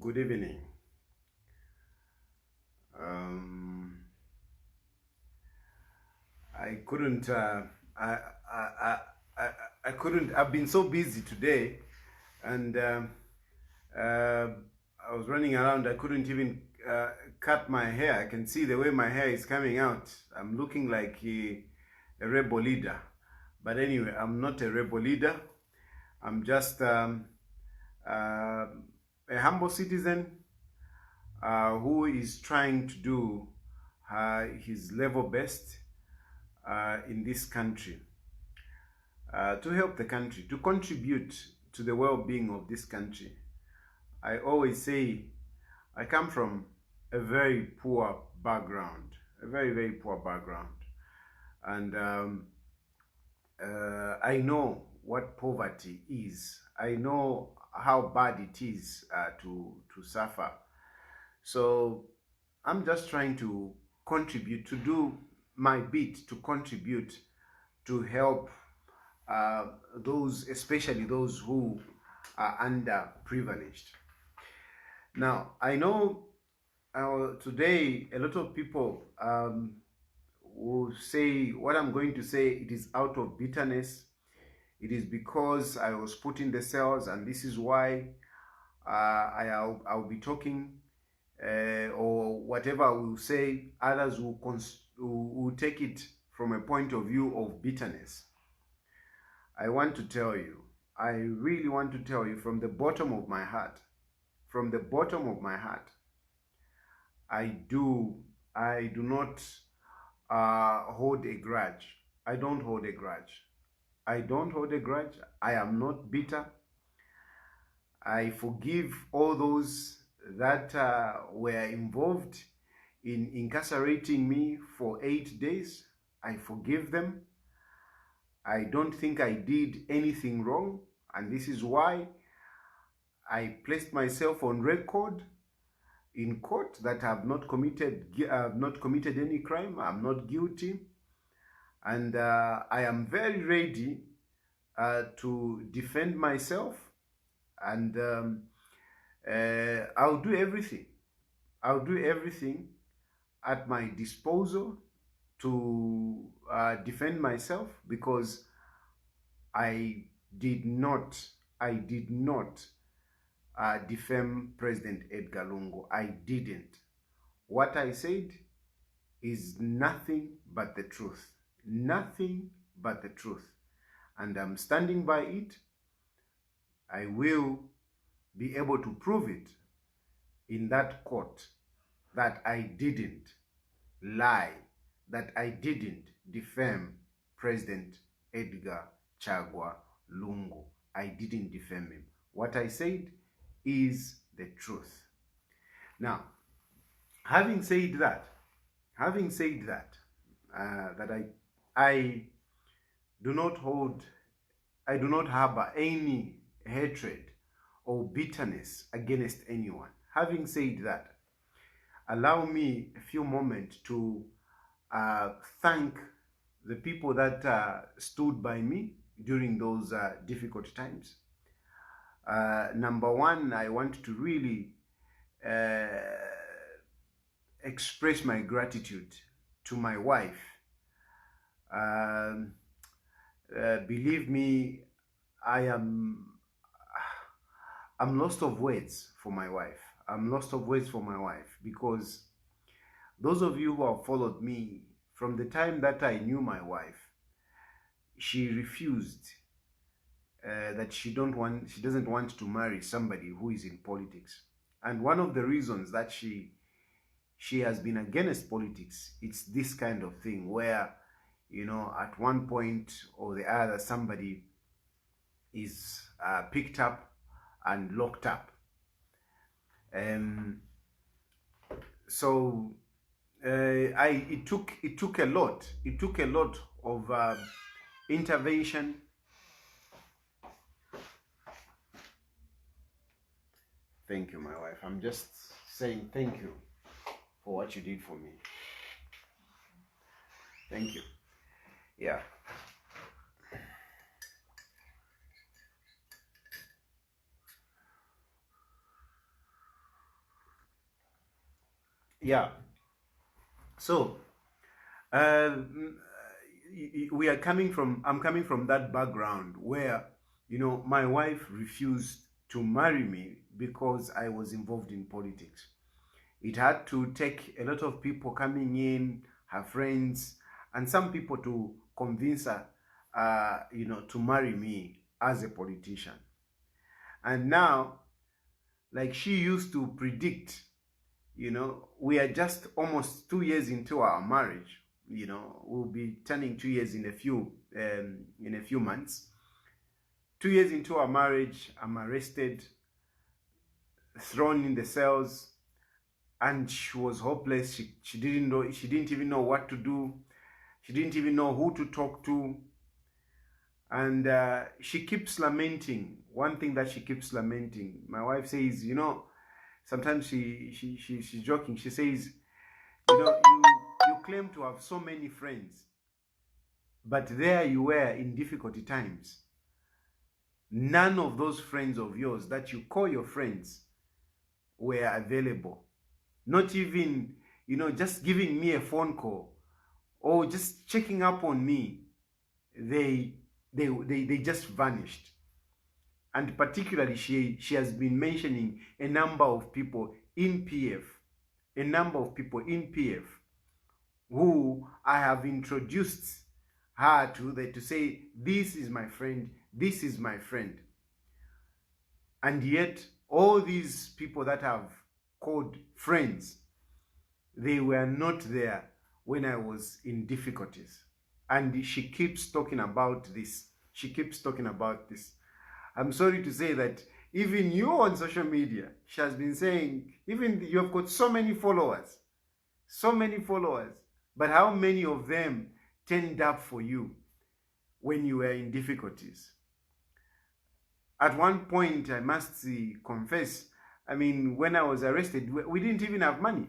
Good evening. Um, I couldn't. I, I, I, I couldn't. I've been so busy today, and uh, I was running around. I couldn't even cut my hair. I can see the way my hair is coming out. I'm looking like a rebel leader. But anyway, I'm not a rebel leader. I'm just uh, a humble citizen who is trying to do his level best in this country to help the country, to contribute to the well-being of this country. I always say I come from a very poor background, a very, very poor background. And I know what poverty is. I know how bad it is to suffer. So I'm just trying to contribute, to do my bit to contribute to help those, especially those who are underprivileged. Now, I know today a lot of people will say what I'm going to say, it is out of bitterness. It is because I was put in the cells, and this is why I'll be talking, or whatever I will say. Others will take it from a point of view of bitterness. I want to tell you, I really want to tell you from the bottom of my heart, from the bottom of my heart, I do not hold a grudge. I don't hold a grudge. I don't hold a grudge. I am not bitter. I forgive all those that were involved in incarcerating me for 8 days. I forgive them. I don't think I did anything wrong, and this is why I placed myself on record in court that I have not committed any crime. I'm not guilty, and I am very ready to defend myself, and I'll do everything. I'll do everything at my disposal to defend myself, because I did not defame President Edgar Lungu. I didn't. What I said is nothing but the truth. Nothing but the truth. And I'm standing by it. I will be able to prove it in that court that I didn't lie, that I didn't defame President Edgar Lungu. I didn't defame him. What I said is the truth. Now, having said that, that I do not harbor any hatred or bitterness against anyone. Having said that, allow me a few moments to thank the people that stood by me during those difficult times. Number one, I want to really express my gratitude to my wife. Believe me, I'm lost of words for my wife. I'm lost of words for my wife, because those of you who have followed me from the time that I knew my wife, she refused that she doesn't want to marry somebody who is in politics. And one of the reasons that she has been against politics, it's this kind of thing where, at one point or the other, somebody is picked up and locked up. So it took a lot of intervention. Thank you, my wife. I'm just saying thank you for what you did for me. Thank you. Yeah. Yeah. So uh, we are coming from. I'm coming from that background where, my wife refused to marry me because I was involved in politics. It had to take a lot of people coming in, her friends, and some people to convince her, to marry me as a politician. And now, like she used to predict, we are just almost 2 years into our marriage. We'll be turning 2 years in a few months. 2 years into our marriage, I'm arrested, thrown in the cells, and she was hopeless. She didn't know. She didn't even know what to do. She didn't even know who to talk to. And she keeps lamenting. One thing that she keeps lamenting, my wife says, sometimes she's joking. She says, you claim to have so many friends, but there you were in difficulty times. None of those friends of yours that you call your friends were available. Not even, just giving me a phone call or just checking up on me. They just vanished. And particularly, she has been mentioning a number of people in PF, who I have introduced her to say, this is my friend, this is my friend. And yet, all these people that have called friends, they were not there when I was in difficulties. And she keeps talking about this. She keeps talking about this. I'm sorry to say that even you on social media, she has been saying, even you have got so many followers, but how many of them turned up for you when you were in difficulties? At one point, I must confess, when I was arrested, we didn't even have money.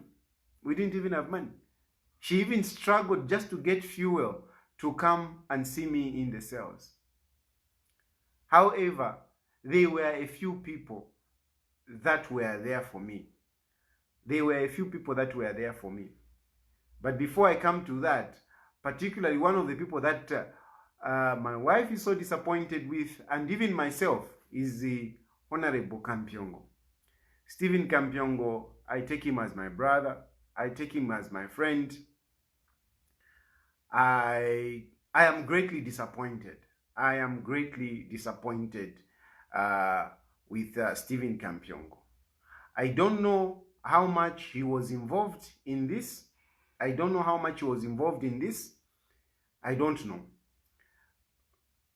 She even struggled just to get fuel to come and see me in the cells. However, there were a few people that were there for me. But before I come to that, particularly one of the people that my wife is so disappointed with, and even myself, is the Honorable Kampyongo. Stephen Kampyongo, I take him as my brother. I take him as my friend. I am greatly disappointed. With Stephen Kampyongo. I don't know how much he was involved in this. I don't know.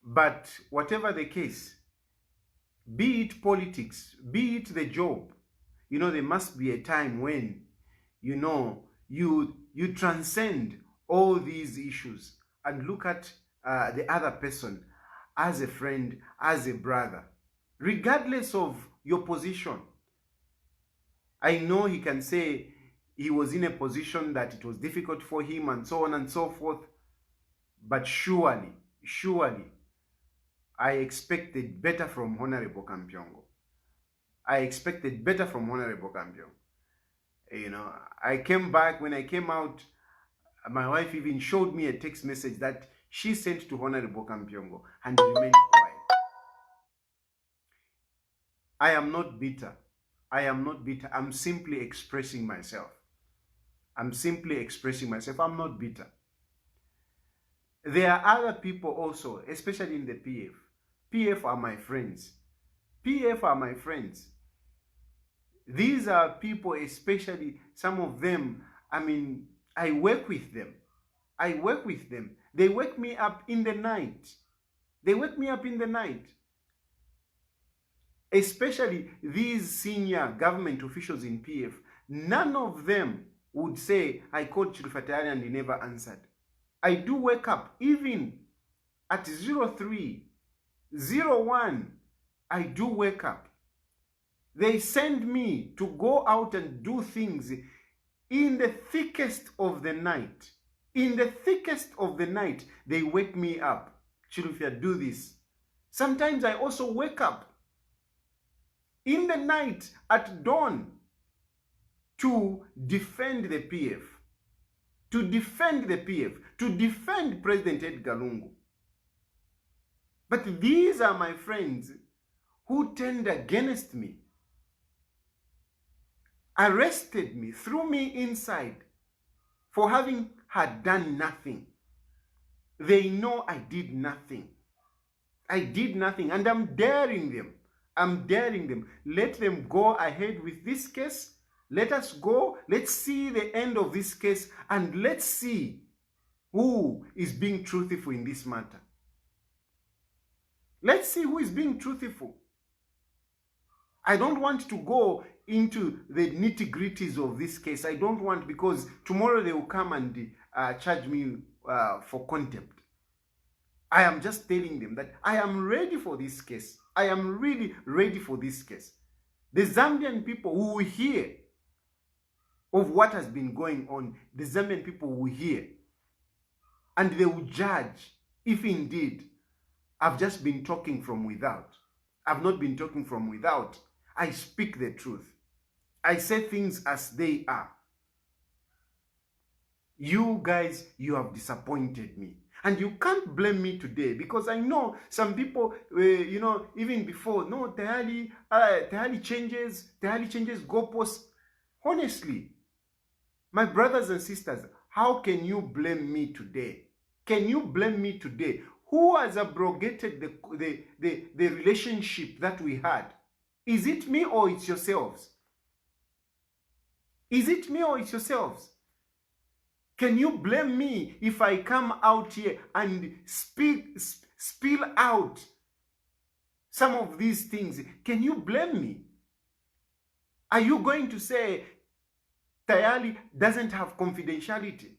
But whatever the case, be it politics, be it the job, there must be a time when, you transcend all these issues and look at the other person as a friend, as a brother, regardless of your position. I know he can say he was in a position that it was difficult for him and so on and so forth, but surely, I expected better from Honorable Kampyongo. I came back. When I came out, my wife even showed me a text message that she sent to Honorable Kampyongo, and he remained quiet. I am not bitter. I'm simply expressing myself. I'm not bitter. There are other people also, especially in the PF. PF are my friends. These are people, especially some of them, I work with them. They wake me up in the night. Especially these senior government officials in PF. None of them would say, I called Chilufya Tayali and he never answered. I do wake up, even at 03, 01, I do wake up. They send me to go out and do things in the thickest of the night. They wake me up. Chilufya, do this. Sometimes I also wake up in the night at dawn to defend the PF, to defend the PF, to defend President Edgar Lungu. But these are my friends who turned against me, arrested me, threw me inside for having had done nothing. They know I did nothing. I did nothing, and I'm daring them. I'm daring them. Let them go ahead with this case. Let us go. Let's see the end of this case, and let's see who is being truthful in this matter. Let's see who is being truthful. I don't want to go into the nitty-gritties of this case. I don't want, because tomorrow they will come and charge me for contempt. I am just telling them that I am ready for this case. I am really ready for this case. The Zambian people who will hear of what has been going on, the Zambian people will hear, and they will judge if indeed I've just been talking from without. I've not been talking from without. I speak the truth. I say things as they are. You guys, you have disappointed me. And you can't blame me today, because I know some people, even before, no, Tayali changes goalposts. Honestly, my brothers and sisters, how can you blame me today? Can you blame me today? Who has abrogated the relationship that we had? Is it me or it's yourselves? Is it me or it's yourselves? Can you blame me if I come out here and spill out some of these things? Can you blame me? Are you going to say Tayali doesn't have confidentiality?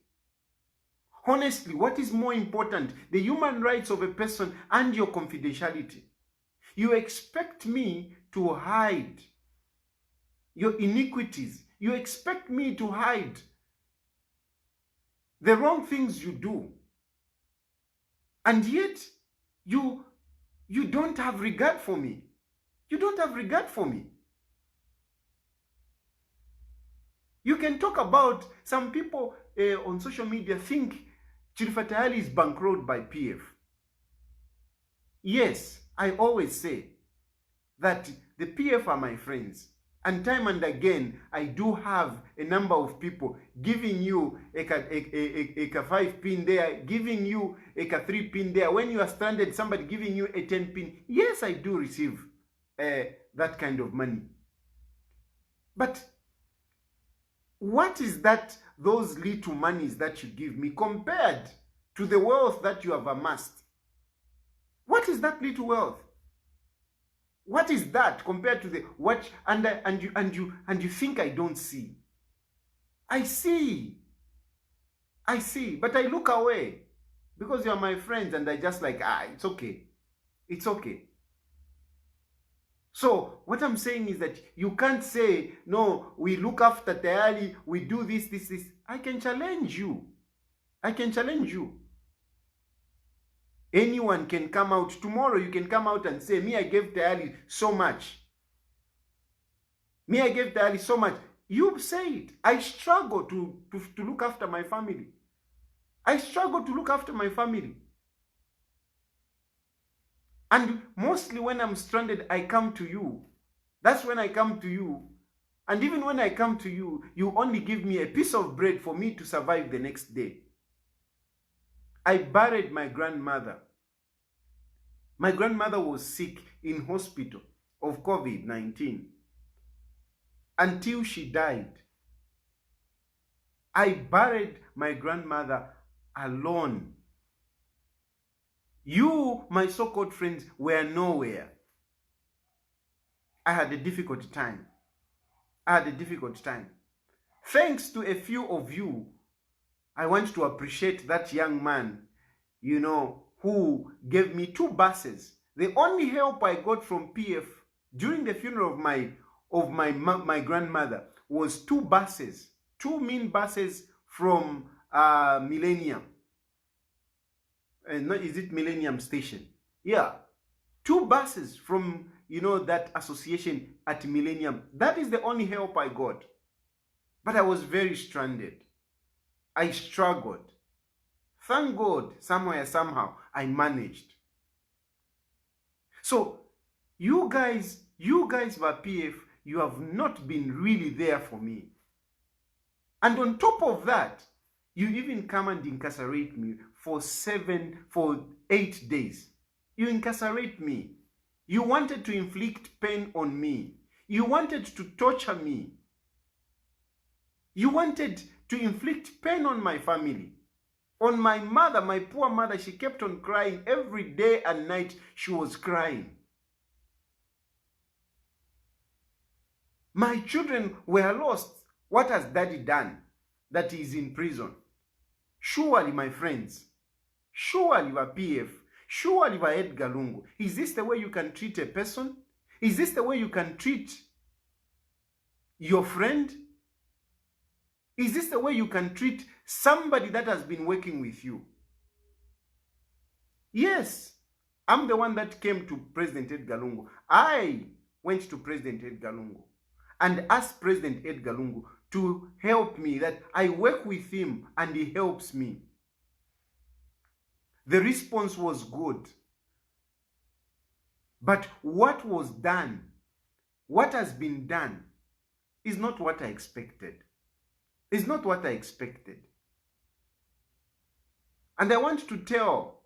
Honestly, what is more important, the human rights of a person and your confidentiality? You expect me to hide your iniquities. You expect me to hide the wrong things you do. And yet, you don't have regard for me. You don't have regard for me. You can talk about, some people on social media think Chilufya Tayali is bankrolled by PF. Yes, I always say that the PF are my friends. And time and again, I do have a number of people giving you a 5 pin there, giving you a 3 pin there. When you are stranded, somebody giving you a 10 pin. Yes, I do receive that kind of money. But what is that, those little monies that you give me compared to the wealth that you have amassed? What is that little wealth? What is that compared to the what? And you think I don't see? I see, but I look away because you are my friends, and I just like, it's okay, it's okay. So what I'm saying is that you can't say, no, we look after Tayali, we do this. I can challenge you. I can challenge you. Anyone can come out tomorrow. You can come out and say, me, I gave Tayali so much. Me, I gave Tayali so much. You say it. I struggle to look after my family. I struggle to look after my family. And mostly when I'm stranded, I come to you. That's when I come to you. And even when I come to you, you only give me a piece of bread for me to survive the next day. I buried my grandmother. My grandmother was sick in hospital of COVID-19 until she died. I buried my grandmother alone. You, my so-called friends, were nowhere. I had a difficult time. Thanks to a few of you, I want to appreciate that young man, who gave me 2 buses. The only help I got from PF during the funeral of my grandmother was 2 buses, 2 mean buses from Millennium. Is it Millennium Station? Yeah, 2 buses from that association at Millennium. That is the only help I got. But I was very stranded. I struggled. Thank God, somewhere, somehow, I managed. So, you guys, PF, you have not been really there for me. And on top of that, you even come and incarcerate me for 8 days. You incarcerate me. You wanted to inflict pain on me. You wanted to torture me. You wanted to inflict pain on my family. On my mother, my poor mother, she kept on crying every day and night. She was crying. My children were lost. What has daddy done that he is in prison? Surely, my friends, surely, PF, surely, Edgar Lungu, is this the way you can treat a person? Is this the way you can treat your friend? Is this the way you can treat somebody that has been working with you? Yes, I'm the one that came to President Edgar Lungu. I went to President Edgar Lungu and asked President Edgar Lungu to help me, that I work with him and he helps me. The response was good. But what was done, what has been done, is not what I expected. It's not what I expected. And I want to tell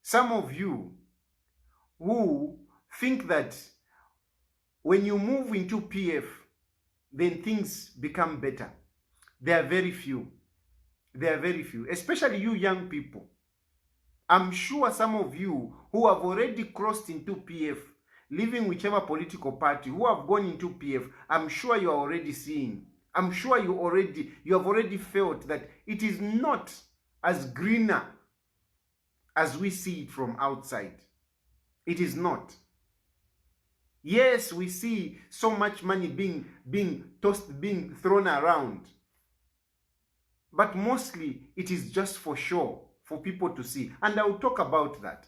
some of you who think that when you move into PF, then things become better. There are very few. There are very few, especially you young people. I'm sure some of you who have already crossed into PF, leaving whichever political party, who have gone into PF, I'm sure you are already seeing. I'm sure you have already felt that it is not as greener as we see it from outside. It is not. Yes, we see so much money being tossed, being thrown around. But mostly it is just for show, for people to see. And I'll talk about that.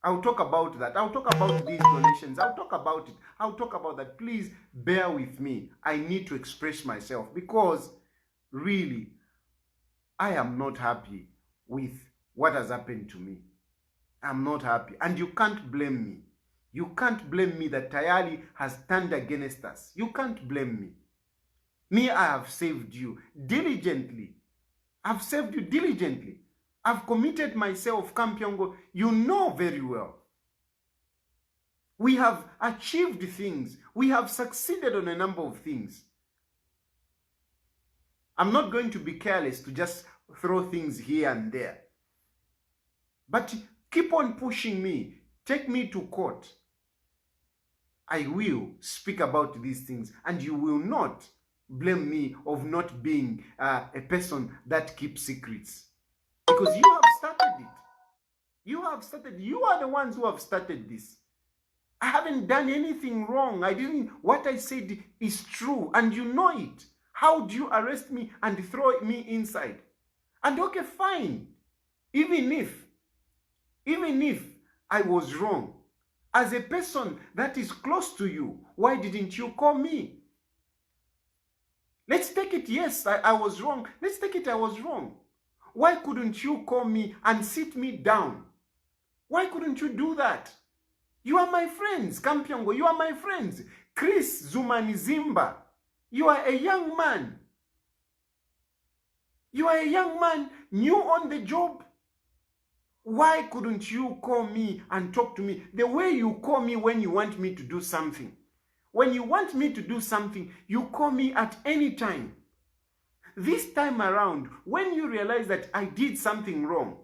I'll talk about that. I'll talk about these donations. I'll talk about it. I'll talk about that. Please bear with me. I need to express myself because really, I am not happy with what has happened to me. I'm not happy. And you can't blame me. You can't blame me that Tayali has turned against us. You can't blame me. Me, I have saved you diligently. I've saved you diligently. I've committed myself, Kampyongo. You know very well. We have achieved things. We have succeeded on a number of things. I'm not going to be careless to just throw things here and there. But keep on pushing me. Take me to court. I will speak about these things, and you will not blame me of not being a person that keeps secrets. Because you have started it. You have started. You are the ones who have started this. I haven't done anything wrong. What I said is true, and you know it. How do you arrest me and throw me inside? And okay, fine. Even if I was wrong, as a person that is close to you, why didn't you call me? Let's take it, yes, I was wrong. Let's take it, I was wrong. Why couldn't you call me and sit me down? Why couldn't you do that? You are my friends, Kampyongo, you are my friends. Chris Zumanizimba, you are a young man. You are a young man, new on the job. Why couldn't you call me and talk to me the way you call me when you want me to do something? When you want me to do something, you call me at any time. This time around, when you realize that I did something wrong,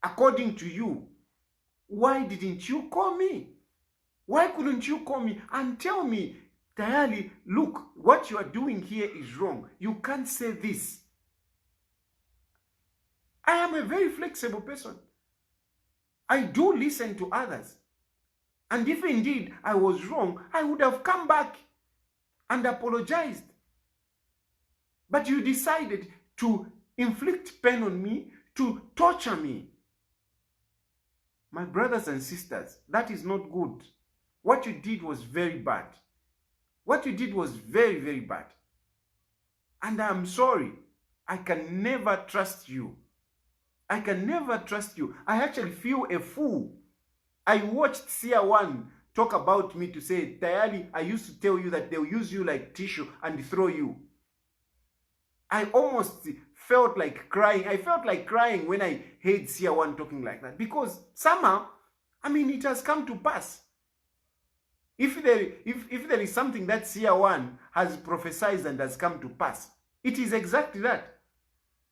according to you, why didn't you call me? Why couldn't you call me and tell me, Tayali, look, what you are doing here is wrong. You can't say this. I am a very flexible person. I do listen to others. And if indeed I was wrong, I would have come back and apologized. But you decided to inflict pain on me, to torture me. My brothers and sisters, that is not good. What you did was very bad. What you did was very, very bad. And I'm sorry. I can never trust you. I can never trust you. I actually feel a fool. I watched Seer 1 talk about me to say, Tayali, I used to tell you that they'll use you like tissue and throw you. I almost felt like crying. I felt like crying when I heard Seer 1 talking like that. Because somehow, I mean, it has come to pass. If there is something that Seer 1 has prophesied and has come to pass, it is exactly that.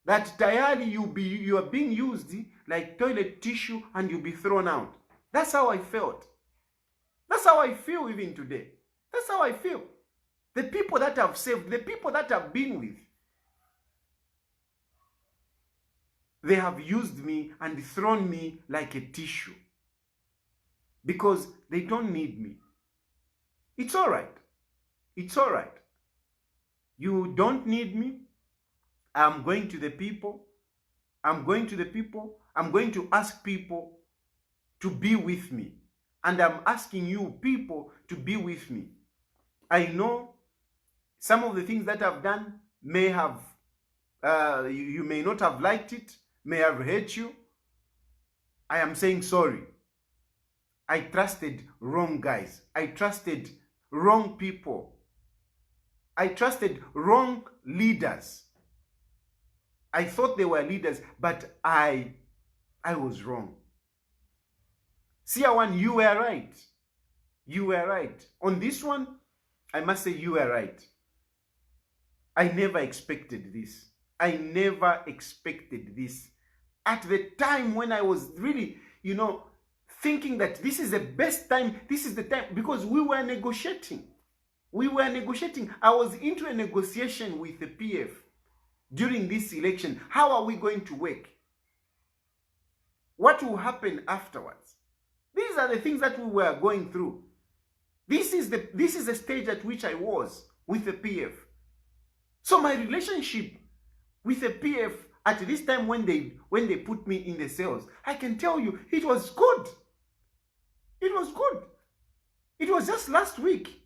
That Tayali, you are being used like toilet tissue and you'll be thrown out. That's how I felt. That's how I feel even today. That's how I feel. The people that I've saved, the people that I've been with, they have used me and thrown me like a tissue because they don't need me. It's all right. It's all right. You don't need me. I'm going to the people. I'm going to the people. I'm going to ask people to be with me. And I'm asking you people to be with me. I know some of the things that I've done may have, you may not have liked it, may have hurt you. I am saying sorry. I trusted wrong guys. I trusted wrong people. I trusted wrong leaders. I thought they were leaders, but I was wrong. Seer 1, you were right. You were right. On this one, I must say you were right. I never expected this. I never expected this. At the time when I was really, thinking that this is the best time, this is the time, because we were negotiating. We were negotiating. I was into a negotiation with the PF during this election. How are we going to work? What will happen afterwards? These are the things that we were going through. This is the stage at which I was with the PF. So my relationship with the PF at this time when they put me in the cells, I can tell you it was good. It was good. It was just last week.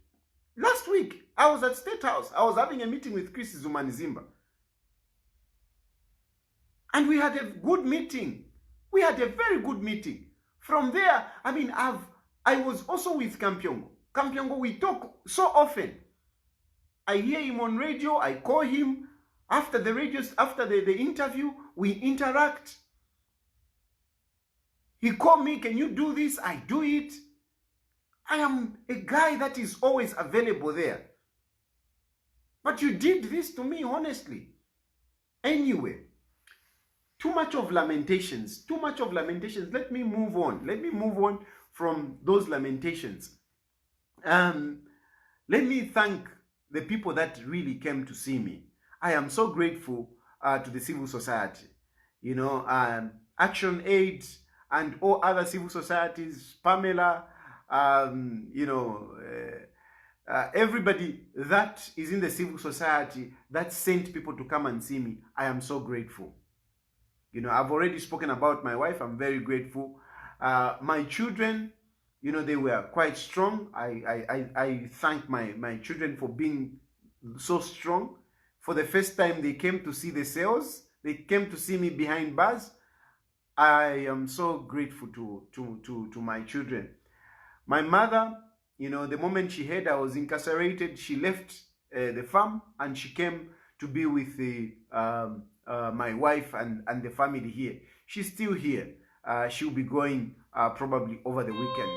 Last week, I was at State House. I was having a meeting with Chris Zumanizimba. And we had a good meeting. We had a very good meeting. From there, I was also with Kampyongo. Kampyongo, we talk so often. I hear him on radio, I call him. After the interview, we interact. He called me, can you do this? I do it. I am a guy that is always available there. But you did this to me, honestly. Anyway, too much of lamentations. Too much of lamentations. Let me move on. Let me move on from those lamentations. Let me thank the people that really came to see me. I am so grateful to the civil society. Action Aid and all other civil societies, Pamela, everybody that is in the civil society that sent people to come and see me. I am so grateful. I've already spoken about my wife. I'm very grateful. My children, they were quite strong. I thank my children for being so strong. For the first time, they came to see the cells. They came to see me behind bars. I am so grateful to my children. My mother, the moment she heard I was incarcerated, she left the farm and she came to be with my wife and the family here. She's still here. She'll be going probably over the weekend.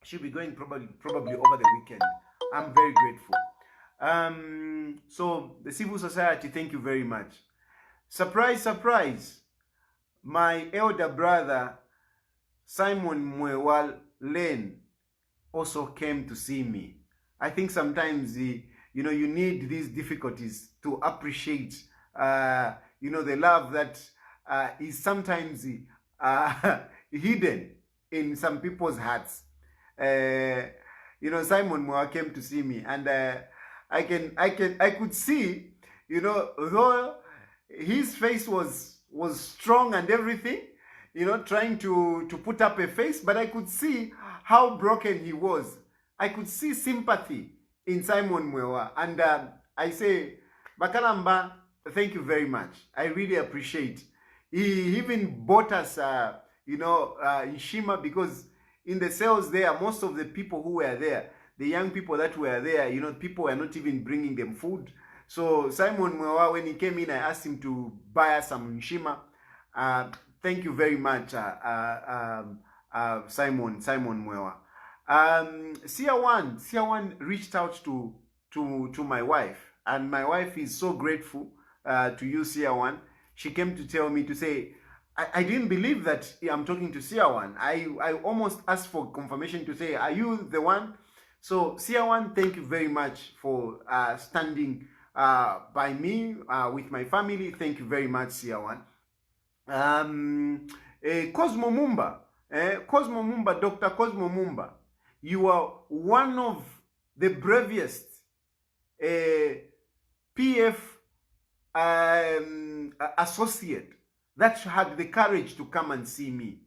She'll be going probably over the weekend. I'm very grateful. So the civil society, thank you very much. Surprise, surprise. My elder brother, Simon Mwewal Lane, also came to see me. I think sometimes, you need these difficulties to appreciate, the love that is sometimes hidden in some people's hearts. Simon Mwa came to see me, and I could see, though his face was strong and everything, trying to put up a face, but I could see how broken he was. I could see sympathy in Simon Mwewa. And I say, Bakalamba, thank you very much. I really appreciate. He even bought us, in Shima, because in the cells there, most of the people who were there, the young people that were there, people were not even bringing them food. So Simon Mwewa, when he came in, I asked him to buy us some Shima. Thank you very much, Simon Mwewa. Seer one reached out to my wife, and my wife is so grateful to you, Seer one. She came to tell me to say, I didn't believe that I'm talking to Seer one. I almost asked for confirmation to say, are you the one? So Seer one, thank you very much for standing by me with my family. Thank you very much, Seer one. Cosmo Mumba, Dr. Cosmo Mumba, you are one of the bravest PF associate that had the courage to come and see me.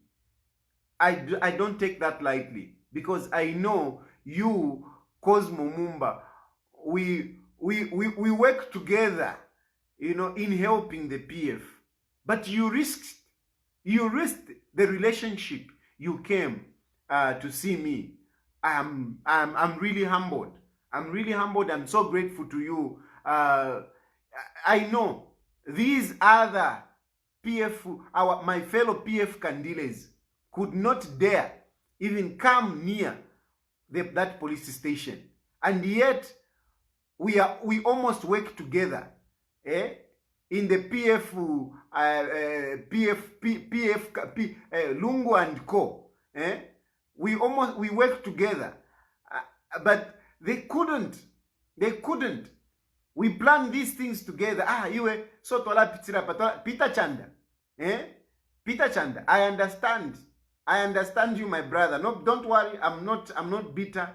I don't take that lightly, because I know you, Cosmo Mumba, we work together, in helping the PF. But you risked the relationship. You came to see me. I'm really humbled. I'm really humbled. I'm so grateful to you. I know these other PF, my fellow PF candidates could not dare even come near that police station, and yet we almost work together, in the PF Lungu and Co. We work together, but they couldn't. We planned these things together. Iwe so tola pitira Peter Chanda, Peter Chanda. I understand you, my brother. No, don't worry. I'm not bitter,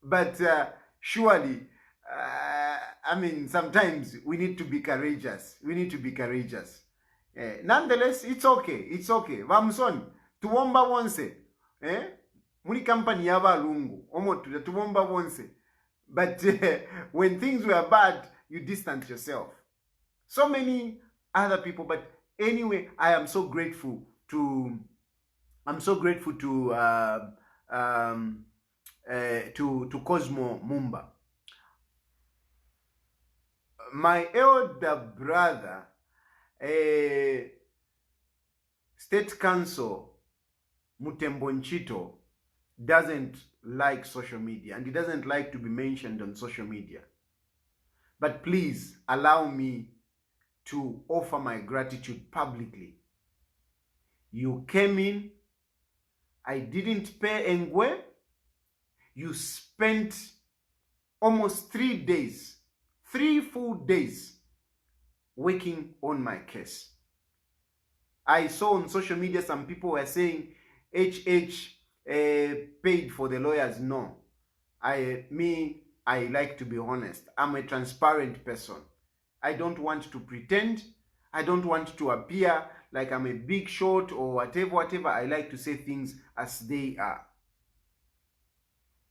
but surely. Sometimes we need to be courageous. Nonetheless, it's okay. Vamson, tuomba wonse. Muli company yava lungu. Tuomba wonse. But when things were bad, you distance yourself. So many other people. But anyway, I am so grateful to Cosmo Mumba. My elder brother, State Council Mutembonchito, doesn't like social media, and he doesn't like to be mentioned on social media. But please allow me to offer my gratitude publicly. You came in, I didn't pay engwe. You spent almost 3 full days working on my case. I saw on social media some people were saying HH paid for the lawyers. No. I like to be honest. I'm a transparent person. I don't want to pretend. I don't want to appear like I'm a big shot or whatever. I like to say things as they are.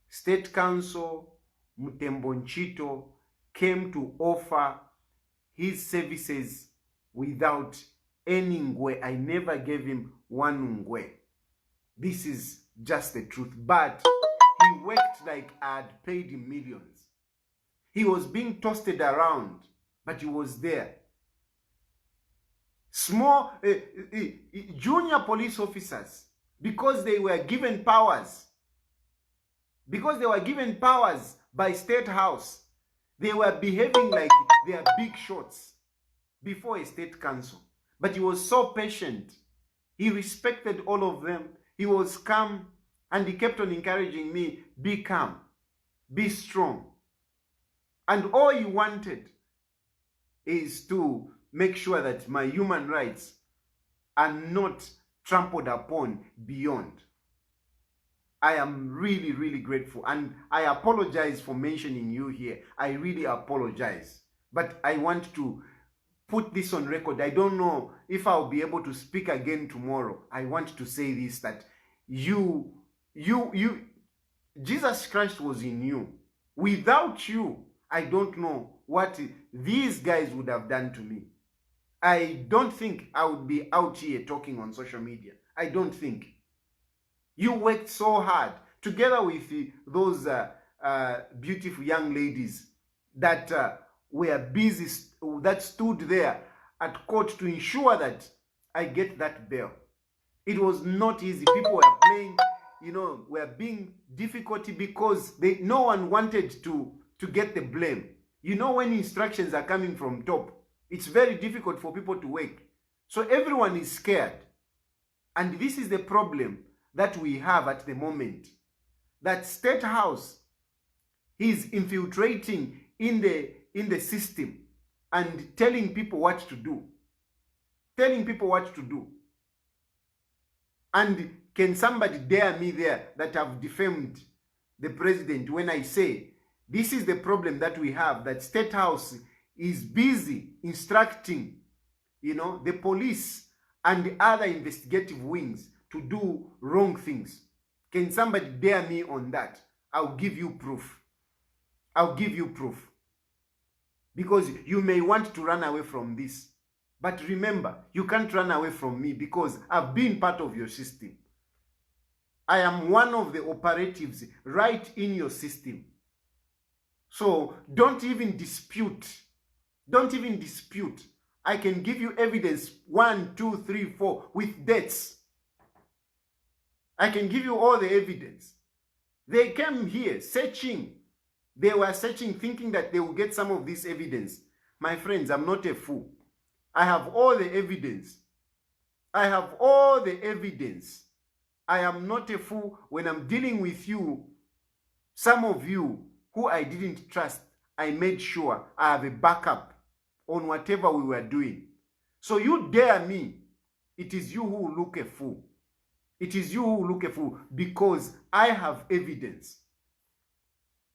State Council Mutembonchito came to offer his services without any ngwe. I never gave him one ngwe. This is just the truth. But he worked like I had paid him millions. He was being toasted around, but he was there. Small junior police officers, because they were given powers by State House, they were behaving like they are big shots before a State Council. But he was so patient. He respected all of them. He was calm, and he kept on encouraging me, be calm, be strong. And all he wanted is to make sure that my human rights are not trampled upon beyond. I am really, really grateful, and I apologize for mentioning you here. I really apologize. But I want to put this on record. I don't know if I'll be able to speak again tomorrow. I want to say this, that Jesus Christ was in you. Without you, I don't know what these guys would have done to me. I don't think I would be out here talking on social media. I don't think. You worked so hard together with those beautiful young ladies that were busy, that stood there at court to ensure that I get that bail. It was not easy. People were playing, were being difficult because no one wanted to get the blame. When instructions are coming from top, it's very difficult for people to work. So everyone is scared. And this is the problem that we have at the moment. That State House is infiltrating in the system and telling people what to do. Telling people what to do. And can somebody dare me there that have defamed the president when I say this is the problem that we have, that State House is busy instructing, the police and the other investigative wings to do wrong things? Can somebody dare me on that? I'll give you proof. I'll give you proof. Because you may want to run away from this. But remember, you can't run away from me because I've been part of your system. I am one of the operatives right in your system. So don't even dispute. Don't even dispute. I can give you evidence 1, 2, 3, 4 with dates. I can give you all the evidence. They came here searching. They were searching thinking that they will get some of this evidence. My friends, I'm not a fool. I have all the evidence. I have all the evidence. I am not a fool when I'm dealing with you. Some of you who I didn't trust, I made sure I have a backup on whatever we were doing. So you dare me, it is you who look a fool. It is you who look a fool because I have evidence.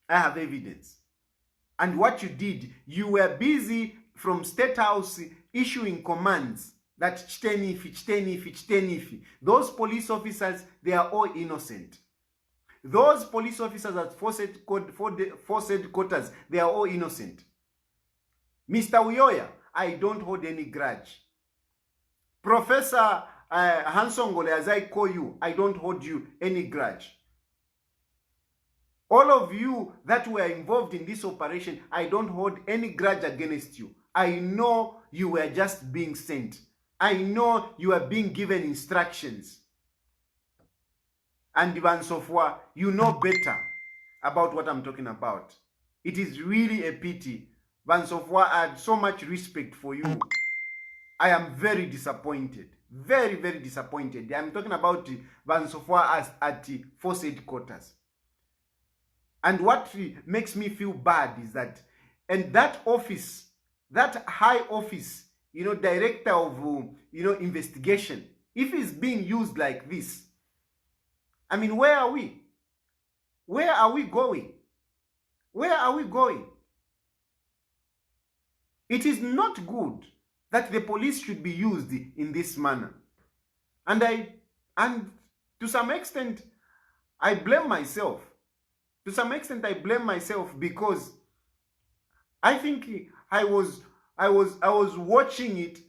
I have evidence. And what you did, you were busy from State House issuing commands that Chtenifi. Those police officers, they are all innocent. Those police officers at force headquarters, they are all innocent. Mr. Uyoya, I don't hold any grudge. Professor Hansongole, as I call you, I don't hold you any grudge. All of you that were involved in this operation, I don't hold any grudge against you. I know you were just being sent. I know you are being given instructions. And Ivan Sofwa, you know better about what I'm talking about. It is really a pity. Van Sofwa, I had so much respect for you. I am very disappointed. Very, very disappointed. I'm talking about Van Sofwa at force headquarters. And what makes me feel bad is that, and that office, that high office, director of, investigation, if it's being used like this, I mean, where are we? Where are we going? Where are we going? It is not good that the police should be used in this manner. And to some extent, I blame myself. To some extent, I blame myself because I think I was watching it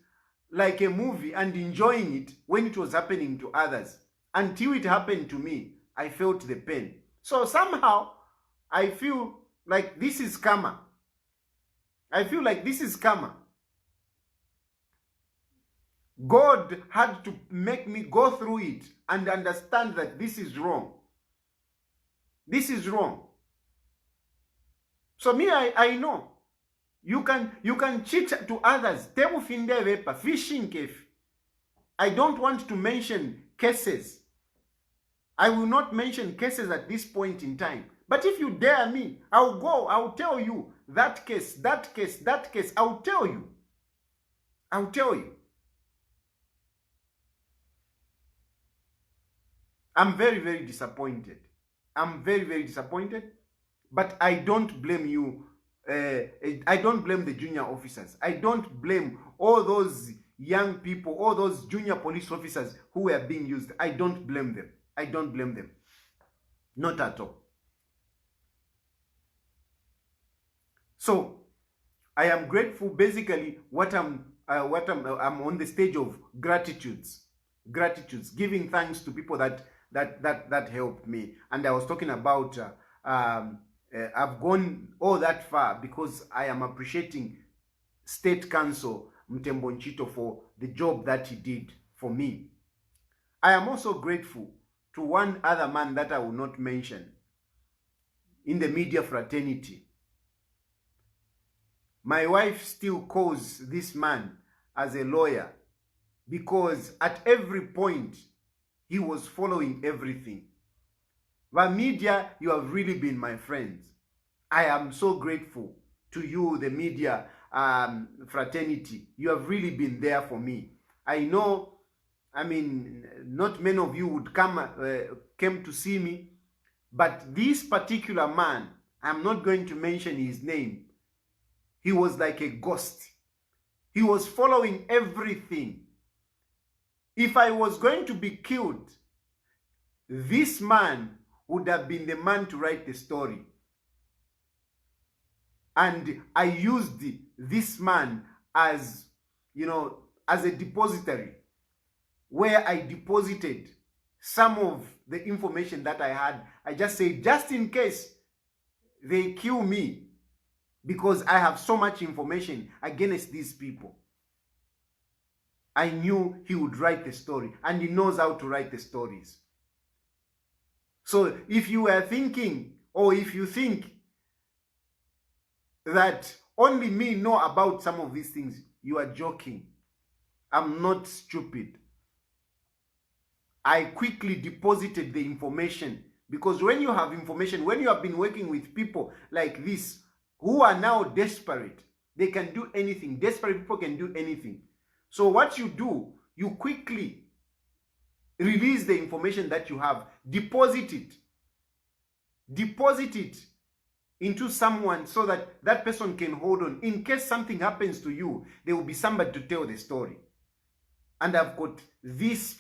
like a movie and enjoying it when it was happening to others. Until it happened to me, I felt the pain. So somehow, I feel like this is karma. I feel like this is karma. God had to make me go through it and understand that this is wrong. This is wrong. So me, I know. You can cheat to others. Fishing cave. I don't want to mention cases. I will not mention cases at this point in time. But if you dare me, I'll tell you that case. I'll tell you. I'll tell you. I'm very, very disappointed. I'm very, very disappointed. But I don't blame you. I don't blame the junior officers. I don't blame all those young people, all those junior police officers who were being used. I don't blame them. I don't blame them. Not at all. So I am grateful. Basically, I'm on the stage of gratitudes, giving thanks to people that helped me. And I was talking about I've gone all that far because I am appreciating State Council Mtembo Nchito for the job that he did for me. I am also grateful to one other man that I will not mention in the media fraternity. My wife still calls this man as a lawyer because at every point he was following everything. The media, you have really been my friends. I am so grateful to you, the media fraternity. You have really been there for me. I know, I mean, not many of you would came to see me, but this particular man, I'm not going to mention his name. He was like a ghost. He was following everything. If I was going to be killed, this man would have been the man to write the story. And I used this man as, as a depository where I deposited some of the information that I had. I just said, just in case they kill me, because I have so much information against these people. I knew he would write the story, and he knows how to write the stories. So if you were thinking, or if you think that only me know about some of these things, you are joking. I'm not stupid. I quickly deposited the information, because when you have information, when you have been working with people like this, who are now desperate, they can do anything. Desperate people can do anything. So what you do, you quickly release the information that you have, deposit it into someone so that that person can hold on. In case something happens to you, there will be somebody to tell the story. And I've got this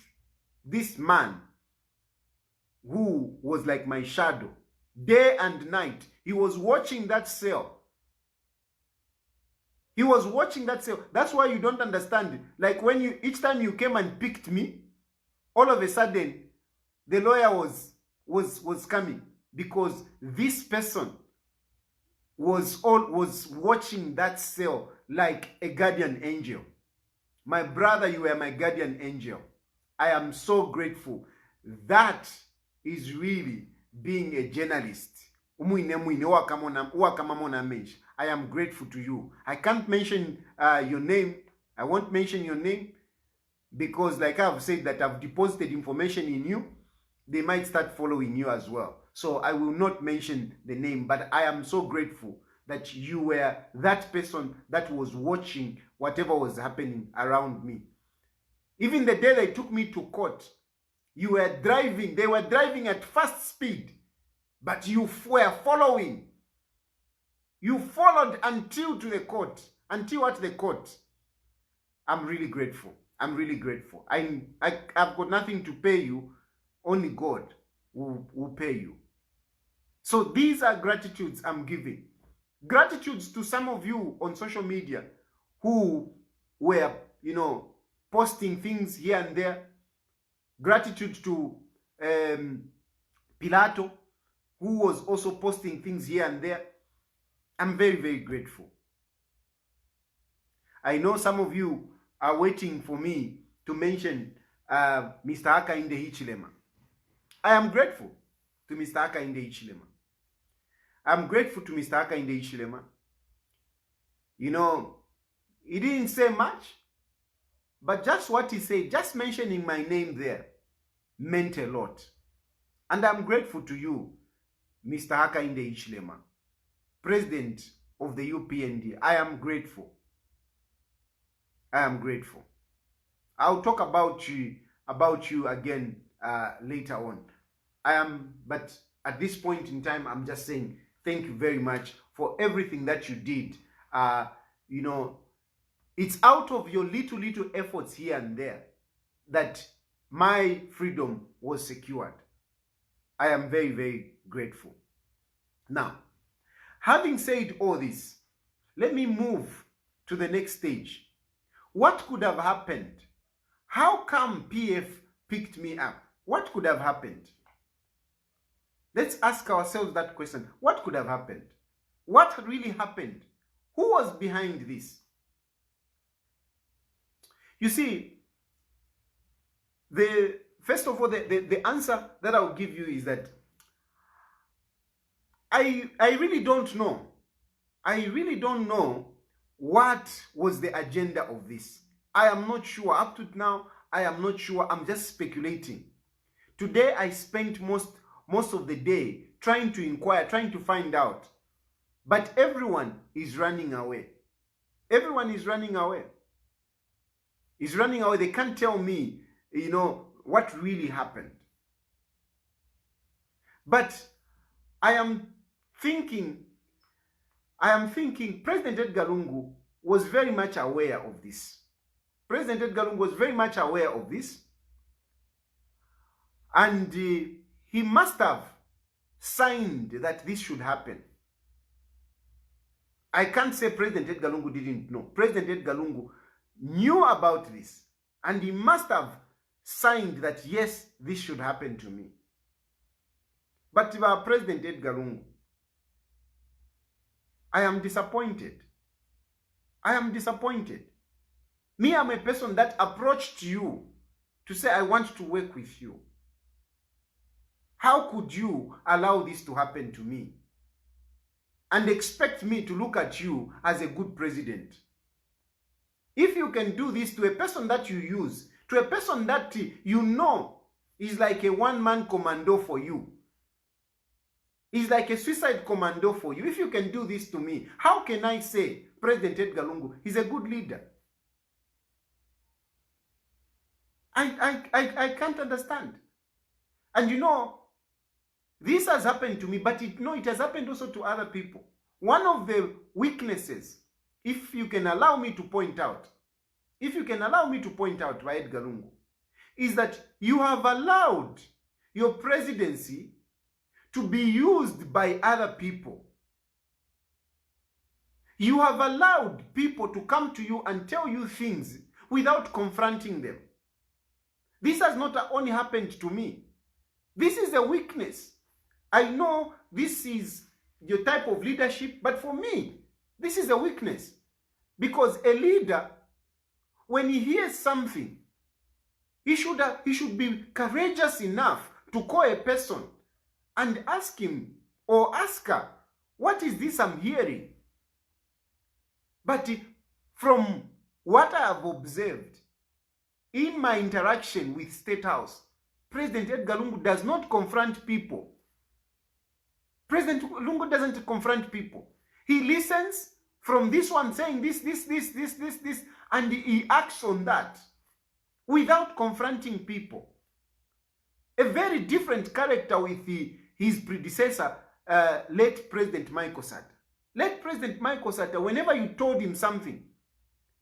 man who was like my shadow, day and night. He was watching that cell. He was watching that cell. That's why you don't understand. Like when each time you came and picked me, all of a sudden, the lawyer was coming, because this person was watching that cell like a guardian angel. My brother, you were my guardian angel. I am so grateful. That is really being a journalist. I am grateful to you. I can't mention your name. I won't mention your name, because like I've said that I've deposited information in you. They might start following you as well. So I will not mention the name, but I am so grateful that you were that person that was watching whatever was happening around me. Even the day they took me to court, you were driving. They were driving at fast speed, but you were following. You followed until to the court, until at the court. I'm really grateful. I'm really grateful. I've got nothing to pay you. Only God will pay you. So these are gratitudes I'm giving. Gratitudes to some of you on social media who were, posting things here and there. Gratitude to Pilato, who was also posting things here and there. I'm very, very grateful. I know some of you are waiting for me to mention Mr. Hakainde Hichilema. I am grateful to Mr. Hakainde Hichilema. I'm grateful to Mr. Hakainde Hichilema. He didn't say much, but just what he said, just mentioning my name there, meant a lot. And I'm grateful to you, Mr. Hakainde Hichilema, President of the UPND. I am grateful. I am grateful. I'll talk about you again later on. But at this point in time, I'm just saying thank you very much for everything that you did. It's out of your little efforts here and there that my freedom was secured. I am very, very grateful. Now, having said all this, let me move to the next stage. What could have happened? How come PF picked me up? What could have happened? Let's ask ourselves that question. What could have happened? What really happened? Who was behind this? You see, first of all, the answer that I'll give you is that I really don't know. I really don't know what was the agenda of this. I am not sure. Up to now, I am not sure. I'm just speculating. Today, I spent most of the day trying to inquire, trying to find out. But everyone is running away. Everyone is running away. Is running away. They can't tell me, what really happened. But I am thinking President Edgar Lungu was very much aware of this. President Edgar Lungu was very much aware of this. And he must have signed that this should happen. I can't say President Edgar Lungu didn't know. President Edgar Lungu knew about this. And he must have signed that, yes, this should happen to me. But President Edgar Lungu, I am disappointed. I am disappointed. Me, I'm a person that approached you to say, I want to work with you. How could you allow this to happen to me and expect me to look at you as a good president? If you can do this to a person that you use, to a person that you know is like a one-man commando for you, is like a suicide commando for you. If you can do this to me, how can I say President Edgar Lungu is a good leader? I can't understand. And this has happened to me, but it has happened also to other people. One of the weaknesses, if you can allow me to point out by Edgar Lungu, is that you have allowed your presidency to be used by other people. You have allowed people to come to you and tell you things without confronting them. This has not only happened to me. This is a weakness. I know this is your type of leadership, but for me, this is a weakness. Because a leader, when he hears something, he should be courageous enough to call a person and ask him or ask her, what is this I'm hearing? But from what I have observed in my interaction with State House, President Edgar Lungu does not confront people. President Lungu doesn't confront people. He listens from this one saying this, and he acts on that without confronting people. A very different character with his predecessor, late President Michael Sata. Late President Michael Sata, whenever you told him something,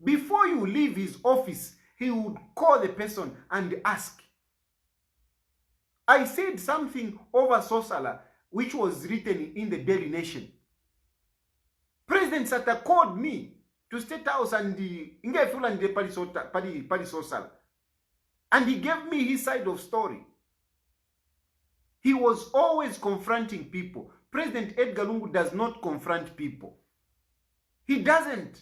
before you leave his office, he would call the person and ask. I said something over Sosala, which was written in the Daily Nation. President Sata called me to State House and and he gave me his side of story. He was always confronting people. President Edgar Lungu does not confront people. He doesn't.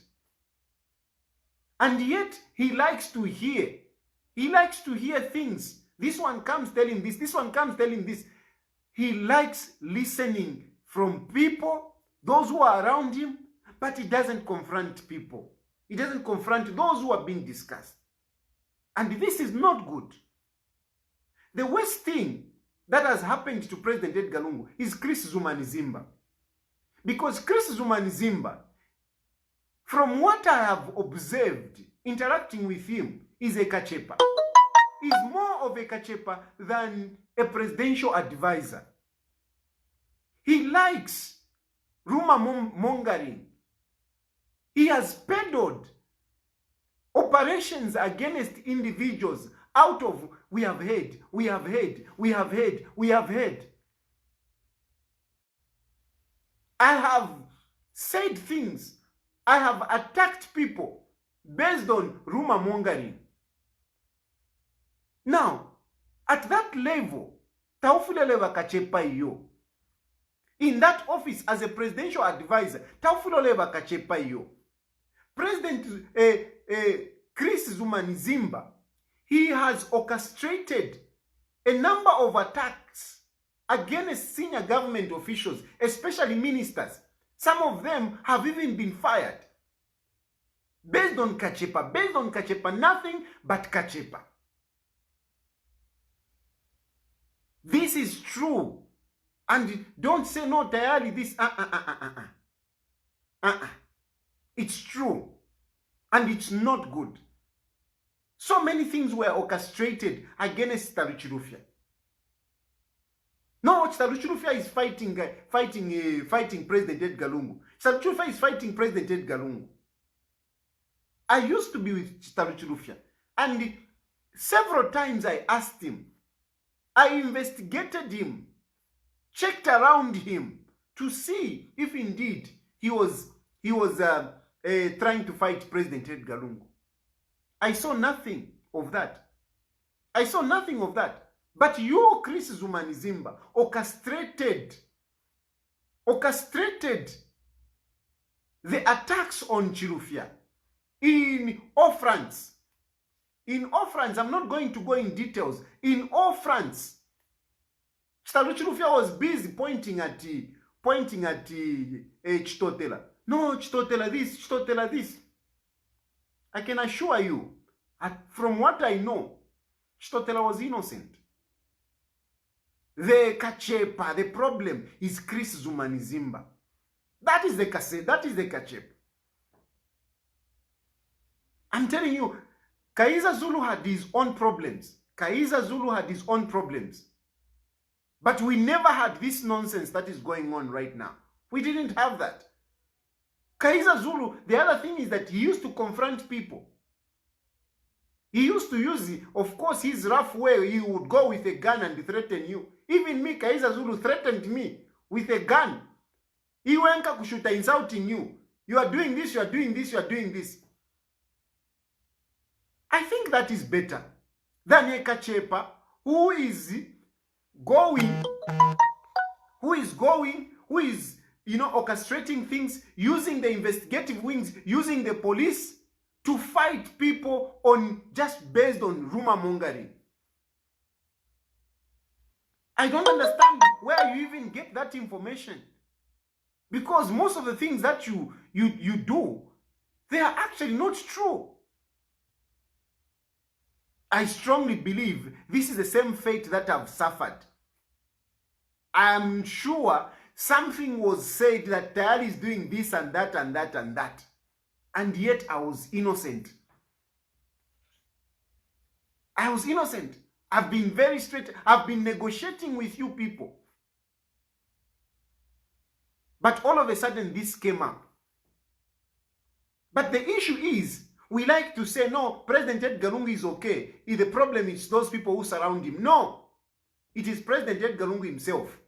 And yet, he likes to hear. He likes to hear things. This one comes telling this. This one comes telling this. He likes listening from people, those who are around him, but he doesn't confront people. He doesn't confront those who are being discussed. And this is not good. The worst thing that has happened to President Edgar Lungu is Chris Zuma Nzimba. Because Chris Zuma Nzimba, from what I have observed interacting with him, is a kachepa. Is more of a kachepa than a presidential advisor. He likes rumor mongering. He has peddled operations against individuals out of we have heard. I have said things I have attacked people based on rumor mongering. Now, at that level, Taufulele Bakachepa iyo. In that office as a presidential advisor, Taufulele Bakachepa iyo. President Chris Zuma Nzimba, he has orchestrated a number of attacks against senior government officials, especially ministers. Some of them have even been fired. Based on Kachepa, nothing but Kachepa. This is true. And don't say, no, Tayali, this, It's true. And it's not good. So many things were orchestrated against Chilufya. No, Chilufya is fighting President Edgar Lungu. Chilufya is fighting President Edgar Lungu. I used to be with Chilufya, and several times I asked him, I investigated him, checked around him to see if indeed he was trying to fight President Edgar Lungu. I saw nothing of that. I saw nothing of that. But you, Chris Zuma Nzimba, orchestrated the attacks on Chilufya in all fronts. In all fronts, I'm not going to go in details. In all fronts, Chilufya was busy pointing at Chitotela. No, Chitotela this, Chitotela this. I can assure you, from what I know, Chitotela was innocent. The Kachepa, the problem is Chris Zuma Nzimba. That is the Kachepa. I'm telling you, Kaiza Zulu had his own problems. But we never had this nonsense that is going on right now. We didn't have that. Kaiza Zulu, the other thing is that he used to confront people. He used to use, of course, his rough way. He would go with a gun and threaten you. Even me, Kaiza Zulu threatened me with a gun. He went kushuta insulting you. You are doing this, you are doing this, you are doing this. I think that is better than a Kachepa who is orchestrating things, using the investigative wings, using the police to fight people on just based on rumor mongering. I don't understand where you even get that information. Because most of the things that you do, they are actually not true. I strongly believe this is the same fate that I've suffered. I am sure something was said that Tayali is doing this and that and that and that. And yet I was innocent. I was innocent. I've been very straight. I've been negotiating with you people. But all of a sudden this came up. But the issue is, we like to say, no, President Edgar Lungu is okay. The problem is those people who surround him. No, it is President Edgar Lungu himself.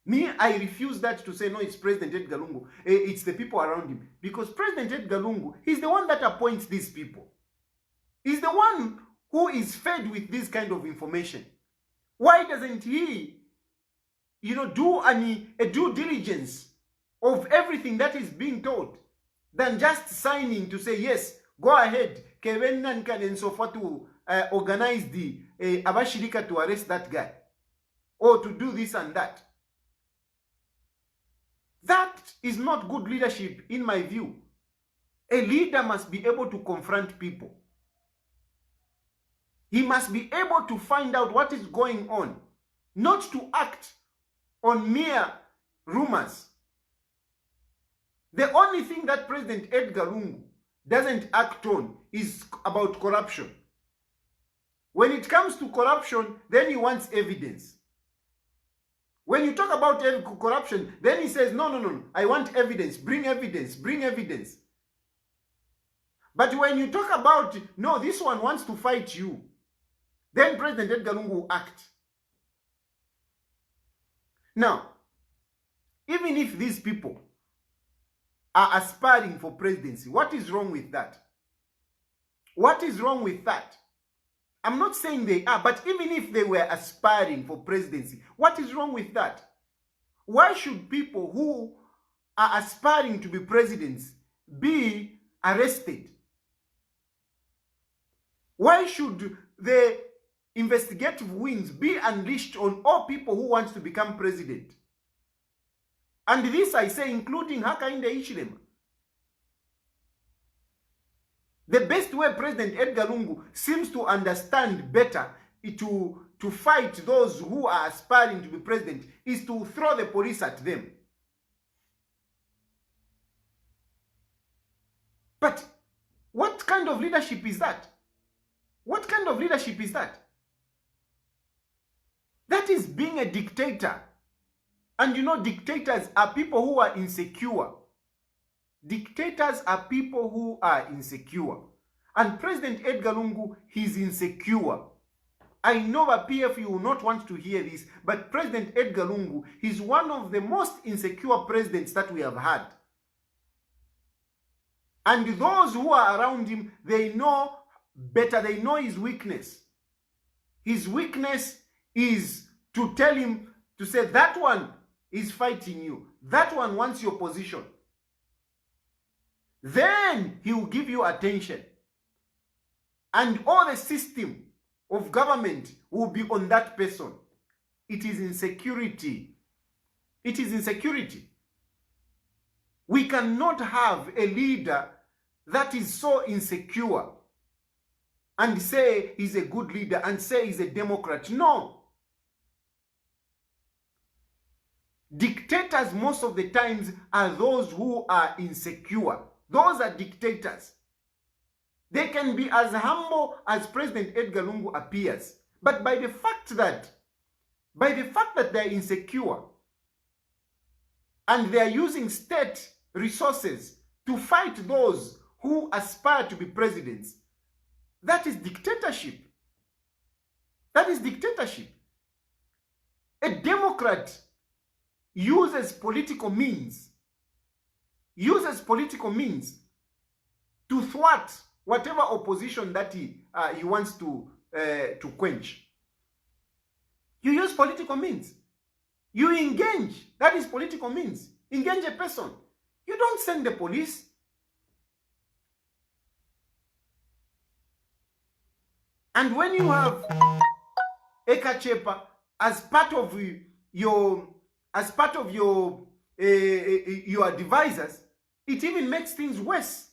Me, I refuse that to say, no, it's President Edgar Lungu. It's the people around him. Because President Edgar Lungu, he's the one that appoints these people. He's the one who is fed with this kind of information. Why doesn't he, do a due diligence of everything that is being told than just signing to say, yes, go ahead, Kevin Nankan and so far to organize the Abashirika to arrest that guy or to do this and that. That is not good leadership in my view. A leader must be able to confront people. He must be able to find out what is going on, not to act on mere rumors. The only thing that President Edgar Lungu doesn't act on is about corruption. When it comes to corruption, then he wants evidence. When you talk about corruption, then he says, no, I want evidence, bring evidence, bring evidence. But when you talk about, no, this one wants to fight you, then President Edgar Lungu will act. Now, even if these people are aspiring for presidency. What is wrong with that? What is wrong with that? I'm not saying they are, but even if they were aspiring for presidency, what is wrong with that? Why should people who are aspiring to be presidents be arrested? Why should the investigative wings be unleashed on all people who want to become president? And this I say including Hakainde Hichilema. The best way President Edgar Lungu seems to understand better to fight those who are aspiring to be president is to throw the police at them. But what kind of leadership is that? What kind of leadership is that? That is being a dictator. And you know, dictators are people who are insecure. Dictators are people who are insecure. And President Edgar Lungu, he's insecure. I know that PF, you will not want to hear this, but President Edgar Lungu, he's one of the most insecure presidents that we have had. And those who are around him, they know better. They know his weakness. His weakness is to tell him, to say, that one is fighting you. That one wants your position. Then he will give you attention. And all the system of government will be on that person. It is insecurity. It is insecurity. We cannot have a leader that is so insecure and say he's a good leader and say he's a Democrat. No. Dictators most of the times are those who are insecure. Those are dictators. They can be as humble as President Edgar Lungu appears. But by the fact that they're insecure and they're using state resources to fight those who aspire to be presidents, that is dictatorship. That is dictatorship. A Democrat uses political means to thwart whatever opposition that he wants to quench. You use political means. You engage. That is political means. Engage a person. You don't send the police. And when you have Eka Chepa as part of your advisors, it even makes things worse.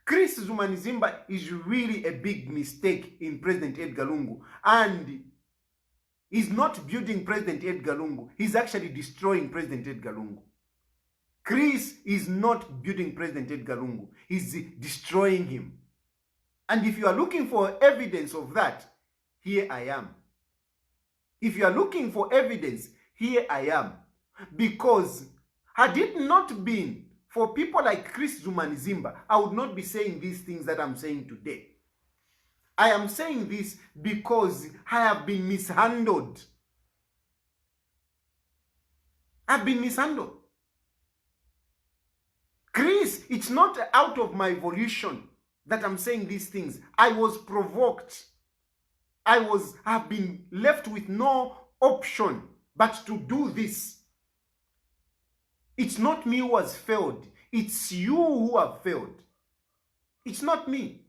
Chris Zumanizimba is really a big mistake in President Edgar Lungu, and he's not building President Edgar Lungu. He's actually destroying President Edgar Lungu. Chris is not building President Edgar Lungu. He's destroying him. And if you are looking for evidence of that, here I am. If you are looking for evidence, here I am. Because had it not been for people like Chris Zumanizimba, I would not be saying these things that I'm saying today. I am saying this because I have been mishandled. I've been mishandled. Chris, it's not out of my volition that I'm saying these things. I was provoked. I've been left with no option but to do this. It's not me who has failed. It's you who have failed. It's not me.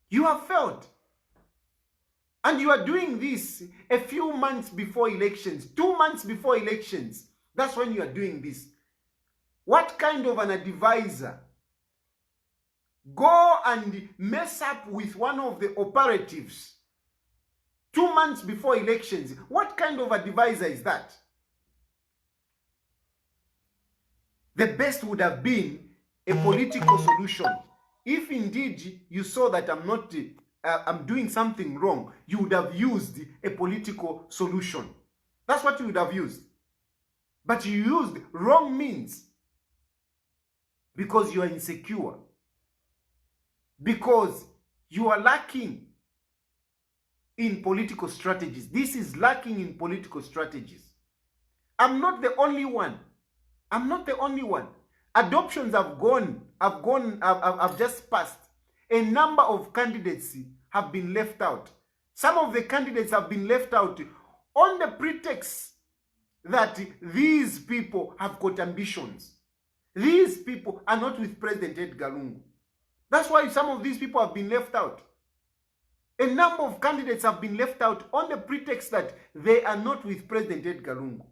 You have failed. And you are doing this a few months before elections, 2 months before elections. That's when you are doing this. What kind of an advisor go and mess up with one of the operatives 2 months before elections? What kind of advisor is that? The best would have been a political solution. If indeed you saw that I'm doing something wrong, you would have used a political solution. That's what you would have used. But you used wrong means because you are insecure. Because you are lacking in political strategies. This is lacking in political strategies. I'm not the only one. I'm not the only one. Adoptions have just passed. A number of candidates have been left out. Some of the candidates have been left out on the pretext that these people have got ambitions. These people are not with President Edgar Lungu. That's why some of these people have been left out. A number of candidates have been left out on the pretext that they are not with President Edgar Lungu.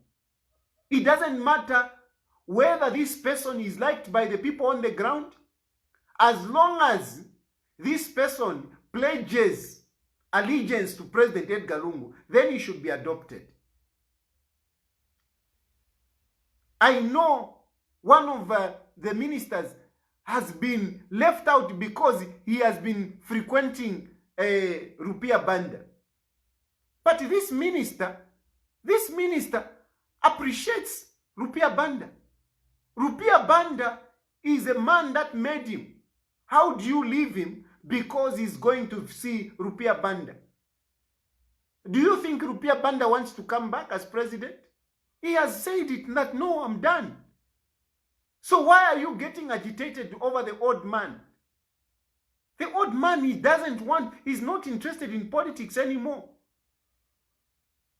It doesn't matter whether this person is liked by the people on the ground, as long as this person pledges allegiance to President Edgar Lungu, then he should be adopted. I know one of the ministers has been left out because he has been frequenting Rupia Banda. But this minister appreciates Rupia Banda. Rupia Banda is a man that made him. How do you leave him because he's going to see Rupia Banda? Do you think Rupia Banda wants to come back as president? He has said it that, no, I'm done. So why are you getting agitated over the old man? The old man, he's not interested in politics anymore.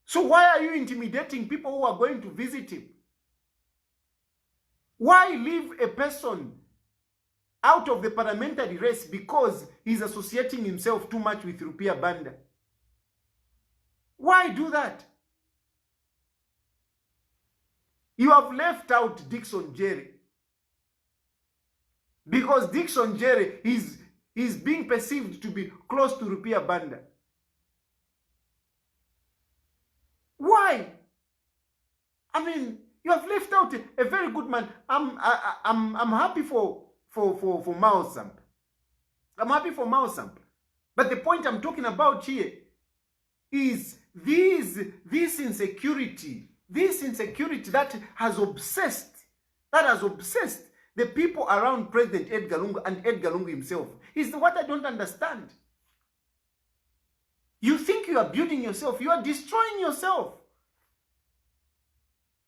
So why are you intimidating people who are going to visit him? Why leave a person out of the parliamentary race because he's associating himself too much with Rupia Banda? Why do that? You have left out Dickson Jerry because Dickson Jerry is being perceived to be close to Rupia Banda. Why? I mean, you have left out a very good man. I'm happy for Mao Samp. I'm happy for Mao Samp. But the point I'm talking about here is this insecurity that has obsessed the people around President Edgar Lungu and Edgar Lungu himself is what I don't understand. You think you are building yourself, you are destroying yourself.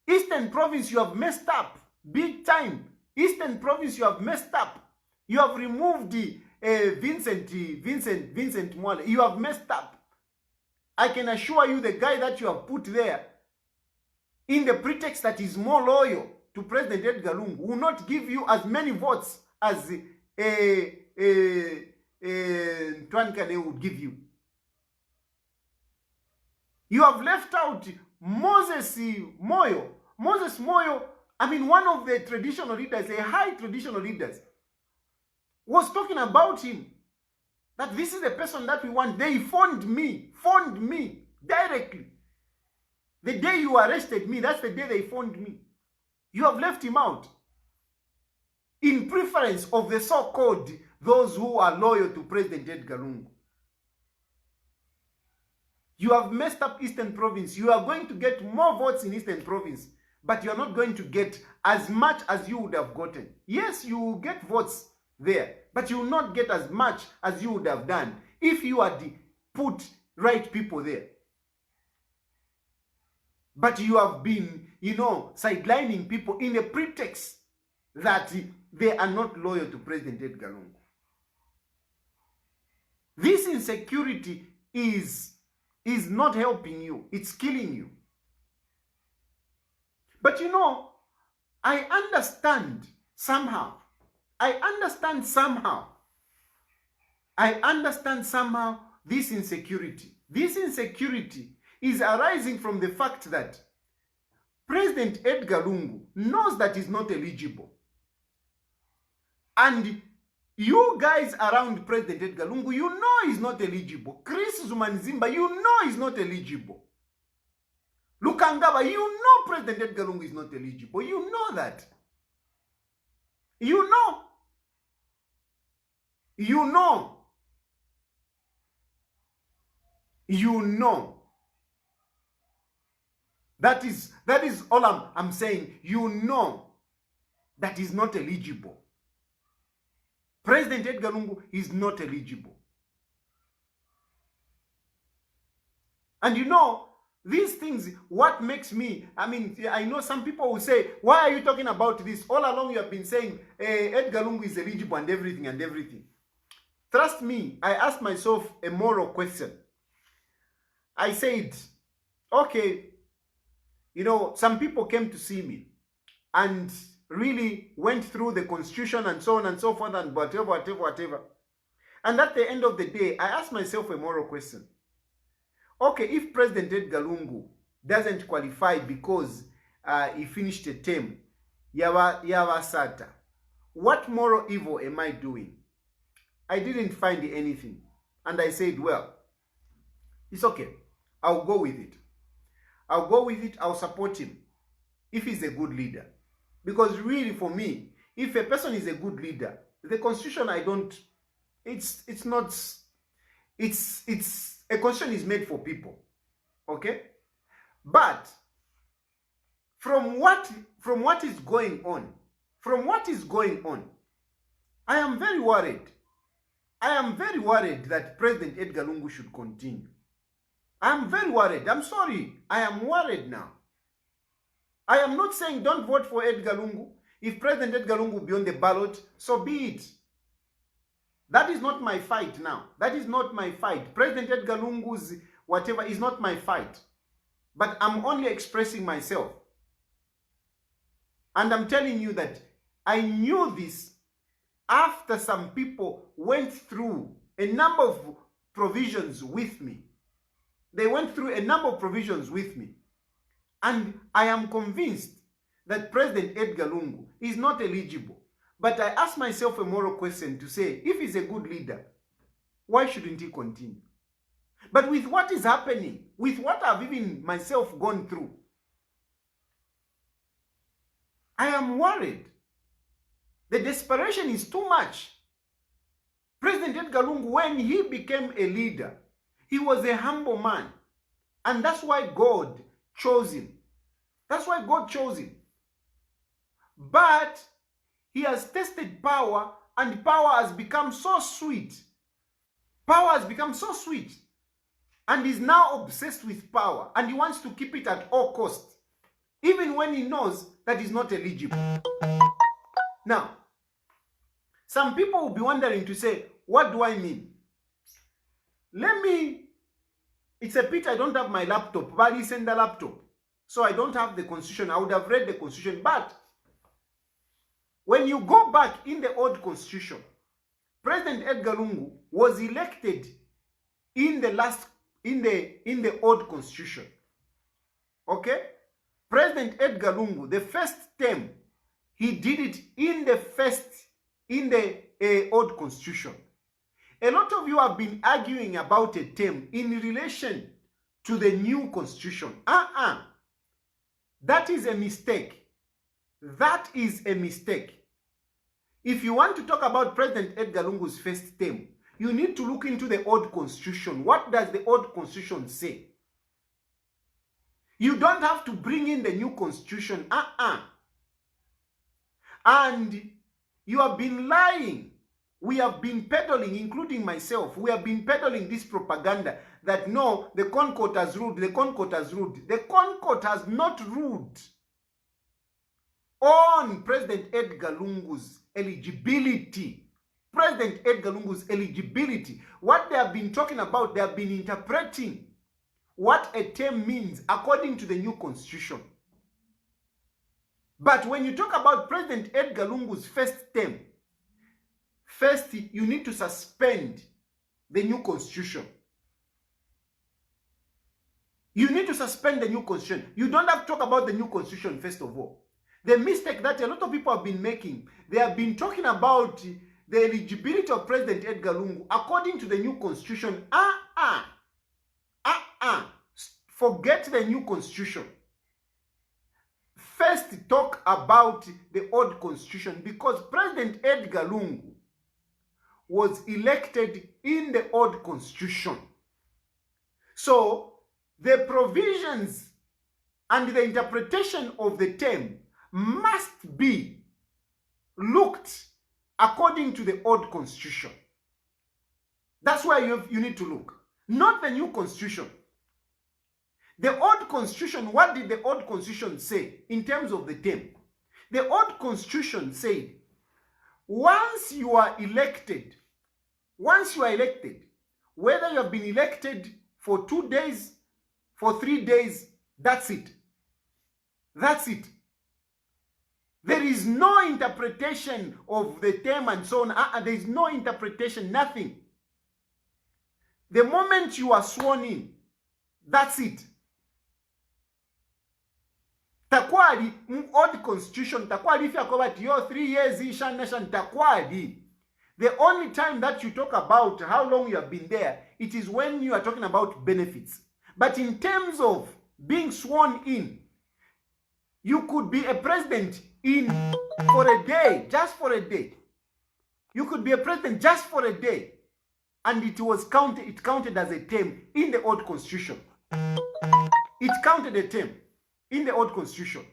Eastern Province, you have messed up big time. Eastern Province, you have messed up. You have removed Vincent Mwale. You have messed up. I can assure you the guy that you have put there in the pretext that is more loyal to President Edgar Lungu will not give you as many votes as Twankane would give you. You have left out Moses Moyo. Moses Moyo, I mean, one of the traditional leaders, a high traditional leaders, was talking about him. That this is the person that we want. They phoned me directly. The day you arrested me, that's the day they phoned me. You have left him out. In preference of the so-called those who are loyal to President Edgar Lungu. You have messed up Eastern Province. You are going to get more votes in Eastern Province, but you are not going to get as much as you would have gotten. Yes, you will get votes there, but you will not get as much as you would have done if you had put right people there. But you have been, sidelining people in a pretext that they are not loyal to President Edgar Lungu. This insecurity is not helping you. It's killing you. But I understand somehow. I understand somehow this insecurity. This insecurity is arising from the fact that President Edgar Lungu knows that he's not eligible. And you guys around President Edgar Lungu, you know he's not eligible. Chris Zumanzimba, you know he's not eligible. Lukangaba, you know President Edgar Lungu is not eligible. You know that. You know. That is all I'm saying. You know that he's not eligible. President Edgar Lungu is not eligible. And These things, what makes me, I know some people will say, why are you talking about this? All along you have been saying Edgar Lungu is eligible and everything. Trust me, I asked myself a moral question. I said, okay, some people came to see me and really went through the constitution and so on and so forth and whatever. And at the end of the day, I asked myself a moral question. Okay, if President Edgar Lungu doesn't qualify because he finished a term, Yava Sata, what moral evil am I doing? I didn't find anything. And I said, well, it's okay. I'll go with it. I'll support him if he's a good leader. Because really for me, if a person is a good leader, the constitution a constitution is made for people. Okay? But from what is going on, I am very worried. I am very worried that President Edgar Lungu should continue. I am very worried. I'm sorry. I am worried now. I am not saying don't vote for Edgar Lungu. If President Edgar Lungu be on the ballot, so be it. That is not my fight now. That is not my fight. President Edgar Lungu's whatever is not my fight. But I'm only expressing myself. And I'm telling you that I knew this after some people went through a number of provisions with me. They went through a number of provisions with me. And I am convinced that President Edgar Lungu is not eligible. But I ask myself a moral question to say, if he's a good leader, why shouldn't he continue? But with what is happening, with what I've even myself gone through, I am worried. The desperation is too much. President Edgar Lungu, when he became a leader, he was a humble man. And that's why God chose him. That's why God chose him. But he has tasted power, and power has become so sweet. Power has become so sweet. And he's now obsessed with power. And he wants to keep it at all costs. Even when he knows that he's not eligible. Now, some people will be wondering to say, what do I mean? It's a pity I don't have my laptop, but it's in the laptop. So I don't have the constitution. I would have read the constitution. But when you go back in the old constitution, President Edgar Lungu was elected in the old constitution. Okay? President Edgar Lungu, the first term, he did it in the old constitution. A lot of you have been arguing about a term in relation to the new constitution. That is a mistake. That is a mistake. If you want to talk about President Edgar Lungu's first term, you need to look into the old constitution. What does the old constitution say? You don't have to bring in the new constitution. And you have been lying. We have been peddling, including myself, we have been peddling this propaganda that no, the Concord has ruled, the Concord has ruled. The Concord has not ruled on President Edgar Lungu's eligibility. President Edgar Lungu's eligibility. What they have been talking about, they have been interpreting what a term means according to the new constitution. But when you talk about President Edgar Lungu's first term, first, you need to suspend the new constitution. You need to suspend the new constitution. You don't have to talk about the new constitution first of all. The mistake that a lot of people have been making, they have been talking about the eligibility of President Edgar Lungu according to the new constitution. Forget the new constitution. First, talk about the old constitution, because President Edgar Lungu was elected in the old constitution. So, the provisions and the interpretation of the term must be looked according to the old constitution. That's why you need to look. Not the new constitution. The old constitution, what did the old constitution say in terms of the term? The old constitution said, once you are elected, whether you have been elected for 2 days, for 3 days, that's it. That's it. There is no interpretation of the term and so on. There is no interpretation, nothing. The moment you are sworn in, that's it. Takwali, old constitution, takwali if you are covered your 3 years, ishan nation, takwali. The only time that you talk about how long you have been there, it is when you are talking about benefits. But in terms of being sworn in, you could be a president for a day, just for a day. You could be a president just for a day. And it counted as a term in the old constitution. It counted a term in the old constitution.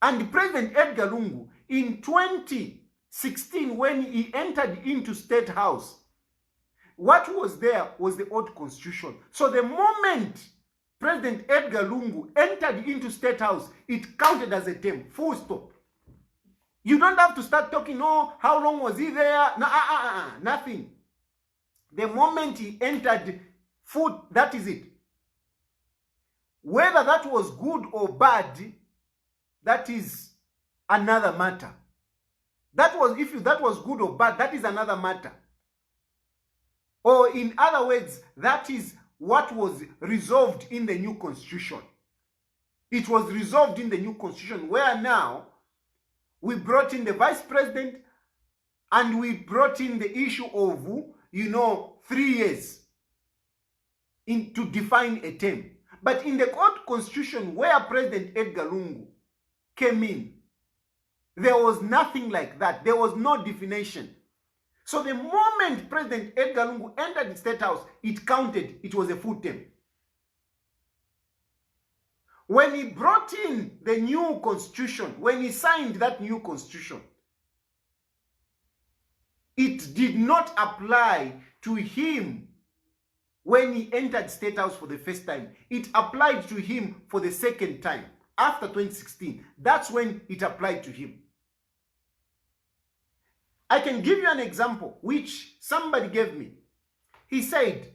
And President Edgar Lungu, in 2016, when he entered into State House, what was there was the old constitution. So the moment President Edgar Lungu entered into State House, it counted as a term, full stop. You don't have to start talking, oh, how long was he there? No, nothing. The moment he entered, that is it. Whether that was good or bad, that is another matter. If that was good or bad, that is another matter. Or in other words, that is what was resolved in the new constitution. It was resolved in the new constitution, where now we brought in the vice president and we brought in the issue of, 3 years to define a term. But in the old constitution, where President Edgar Lungu came in, there was nothing like that. There was no definition. So the moment President Edgar Lungu entered the State House, it counted. It was a full term. When he brought in the new constitution, when he signed that new constitution, it did not apply to him when he entered State House for the first time. It applied to him for the second time after 2016. That's when it applied to him. I can give you an example which somebody gave me. He said,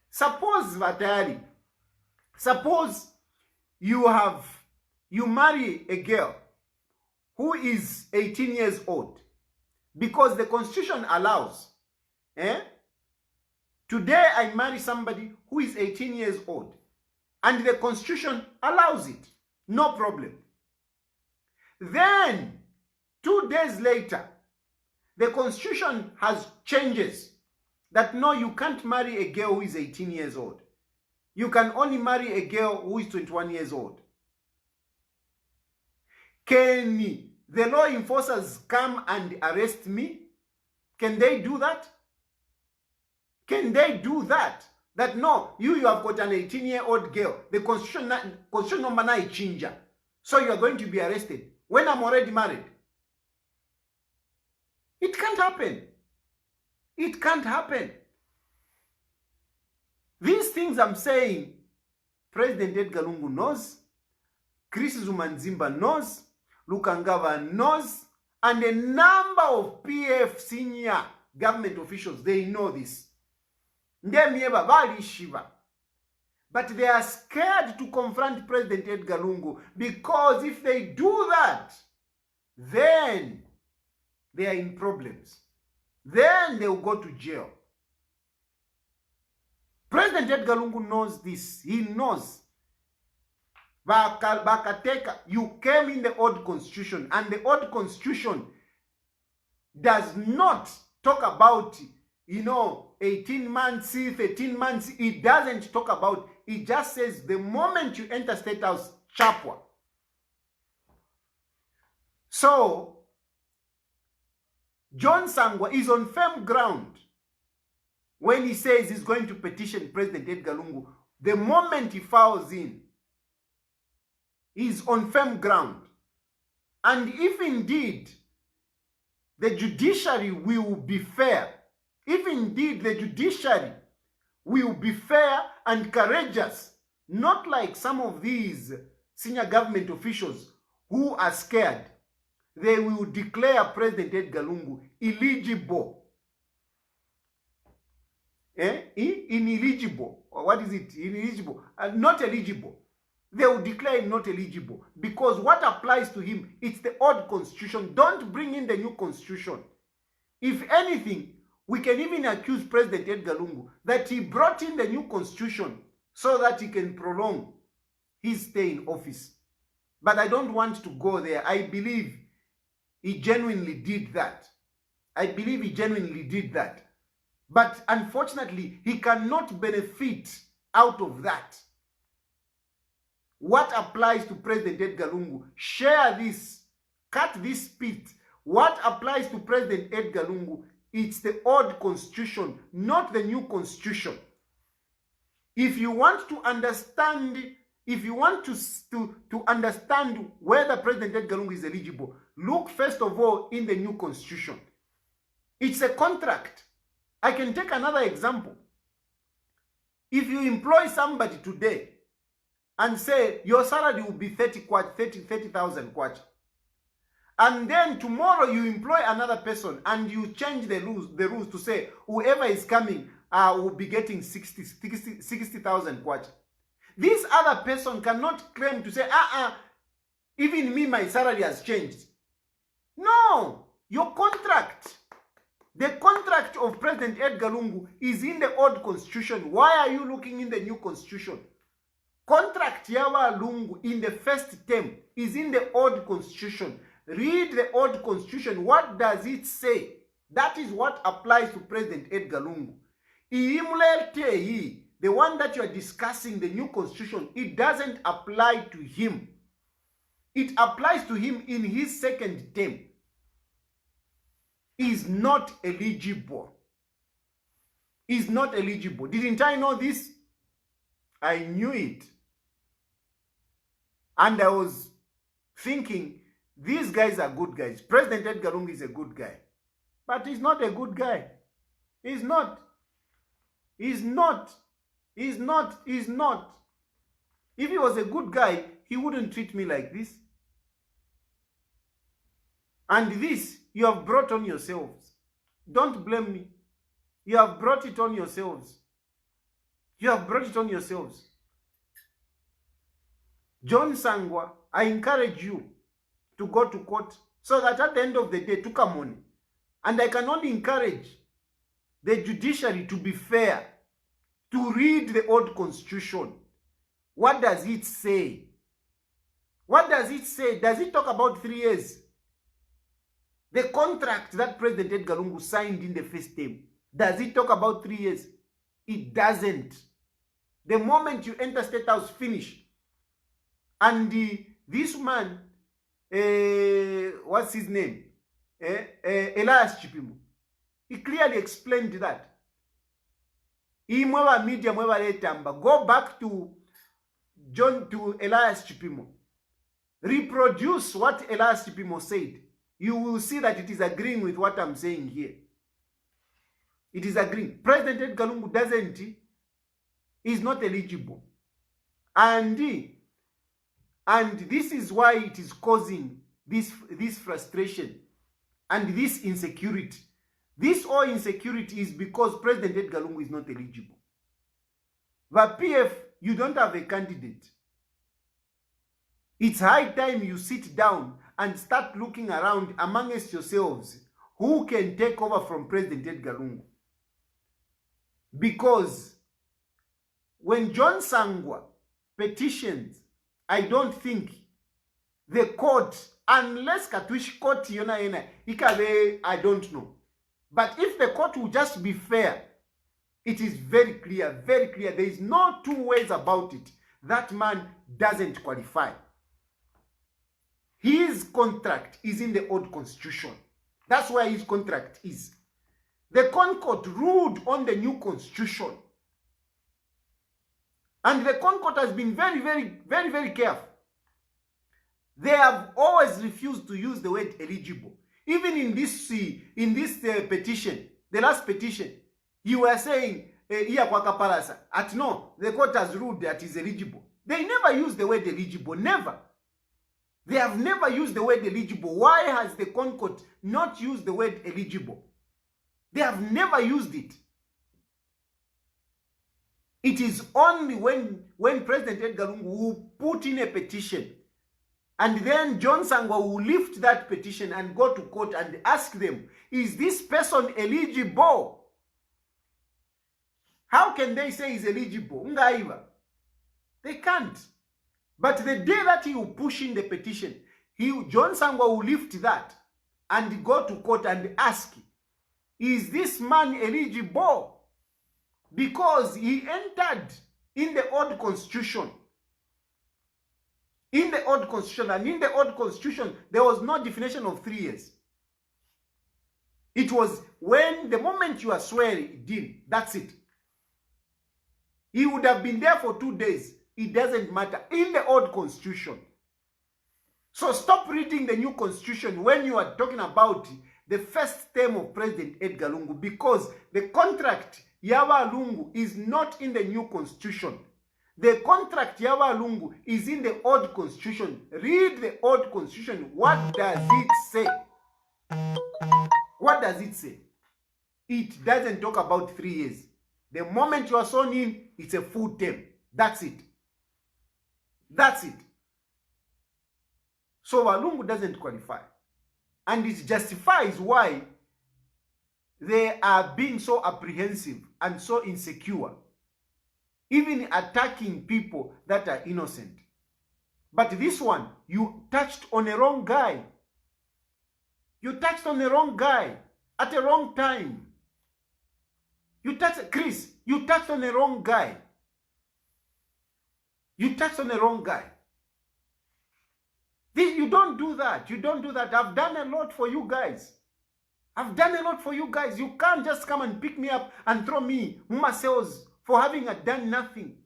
suppose Tayali, suppose you marry a girl who is 18 years old, because the constitution allows. Today I marry somebody who is 18 years old, and the constitution allows it. No problem. Then 2 days later, the constitution has changes that no, you can't marry a girl who is 18 years old. You can only marry a girl who is 21 years old. Can the law enforcers come and arrest me? Can they do that? Can they do that? That no, you have got an 18-year-old girl. The constitution number 9 changer. So you are going to be arrested when I'm already married. It can't happen. It can't happen. These things I'm saying, President Edgar Lungu knows, Chris Zumanzimba knows, Lukangava knows, and a number of PF senior government officials, they know this. But they are scared to confront President Edgar Lungu, because if they do that, then they are in problems. Then they will go to jail. President Edgar Lungu knows this. He knows. Bakateka, you came in the old constitution, and the old constitution does not talk about, 18 months, 13 months. It doesn't talk about. It just says the moment you enter State House, chapwa. So, John Sangwa is on firm ground when he says he's going to petition President Edgar Lungu. The moment he files in, he's on firm ground. And if indeed the judiciary will be fair, if indeed the judiciary will be fair and courageous Not like some of these senior government officials who are scared. They will declare President Edgar Lungu eligible. Ineligible. Or what is it? Ineligible. Not eligible. They will declare him not eligible. Because what applies to him, it's the old constitution. Don't bring in the new constitution. If anything, we can even accuse President Edgar Lungu that he brought in the new constitution so that he can prolong his stay in office. But I don't want to go there. I believe he genuinely did that. I believe he genuinely did that. But unfortunately, he cannot benefit out of that. What applies to President Edgar Lungu? Share this. Cut this spit. What applies to President Edgar Lungu? It's the old constitution, not the new constitution. If you want to understand, if you want to understand whether President Edgar Lungu is eligible, look first of all in the new constitution. It's a contract. I can take another example. If you employ somebody today and say your salary will be 30,000 kwacha, and then tomorrow you employ another person and you change the rules to say whoever is coming will be getting 60,000 kwacha. This other person cannot claim to say, even me, my salary has changed. No, your contract, the contract of President Edgar Lungu is in the old constitution. Why are you looking in the new constitution? Contract Yawa Lungu in the first term is in the old constitution. Read the old constitution. What does it say? That is what applies to President Edgar Lungu. The one that you are discussing, the new constitution, it doesn't apply to him. It applies to him in his second term. He is not eligible. He is not eligible. Didn't I know this? I knew it. And I was thinking, these guys are good guys. President Edgar Lungu is a good guy. But he's not a good guy. He's not. He's not. He's not. He's not. If he was a good guy, he wouldn't treat me like this. And this, you have brought on yourselves. Don't blame me. You have brought it on yourselves. You have brought it on yourselves. John Sangwa, I encourage you to go to court so that at the end of the day, to come on. And I can only encourage the judiciary to be fair, to read the old constitution. What does it say? What does it say? Does it talk about 3 years? The contract that President Edgar Lungu signed in the first term, does it talk about 3 years? It doesn't. The moment you enter State House, finish. And this man, what's his name? Elias Chipimo. He clearly explained that. Go back to Elias Chipimo. Reproduce what Elias Chipimo said. You will see that it is agreeing with what I'm saying here. It is agreeing. President Edgar Lungu is not eligible. And this is why it is causing this frustration and this insecurity. This all insecurity is because President Edgar Lungu is not eligible. The PF, you don't have a candidate. It's high time you sit down and start looking around amongst yourselves who can take over from President Edgar Lungu. Because when John Sangwa petitions, I don't think the court, unless Katuish court yona ikabe, I don't know. But if the court will just be fair, it is very clear, very clear. There is no two ways about it. That man doesn't qualify. His contract is in the old constitution. That's where his contract is. The Concord ruled on the new constitution. And the Concord has been very, very careful. They have always refused to use the word eligible. Even in this petition, the last petition, you were saying iya kwakapalasa. At no, the court has ruled that is eligible. They never use the word eligible, never. They have never used the word eligible. Why has the Concord not used the word eligible? They have never used it. It is only when President Edgar Lungu will put in a petition, and then John Sangwa will lift that petition and go to court and ask them, is this person eligible? How can they say he's eligible? They can't. But the day that he will push in the petition, John Sangwa will lift that and go to court and ask, is this man eligible? Because he entered in the old constitution. In the old constitution, and in the old constitution, there was no definition of 3 years. It was when the moment you are swearing in, that's it. He would have been there for 2 days. It doesn't matter. In the old constitution. So stop reading the new constitution when you are talking about the first term of President Edgar Lungu, because the contract Yawa Lungu is not in the new constitution. The contract Yawa Lungu is in the old constitution. Read the old constitution. What does it say? What does it say? It doesn't talk about 3 years. The moment you are sworn in, it's a full term. That's it. That's it. So Walungu doesn't qualify. And it justifies why they are being so apprehensive and so insecure, even attacking people that are innocent. But this one, you touched on a wrong guy. You touched on the wrong guy at the wrong time. Chris, you touched on the wrong guy. You touched on the wrong guy. You don't do that. You don't do that. I've done a lot for you guys. I've done a lot for you guys. You can't just come and pick me up and throw me myself for having done nothing.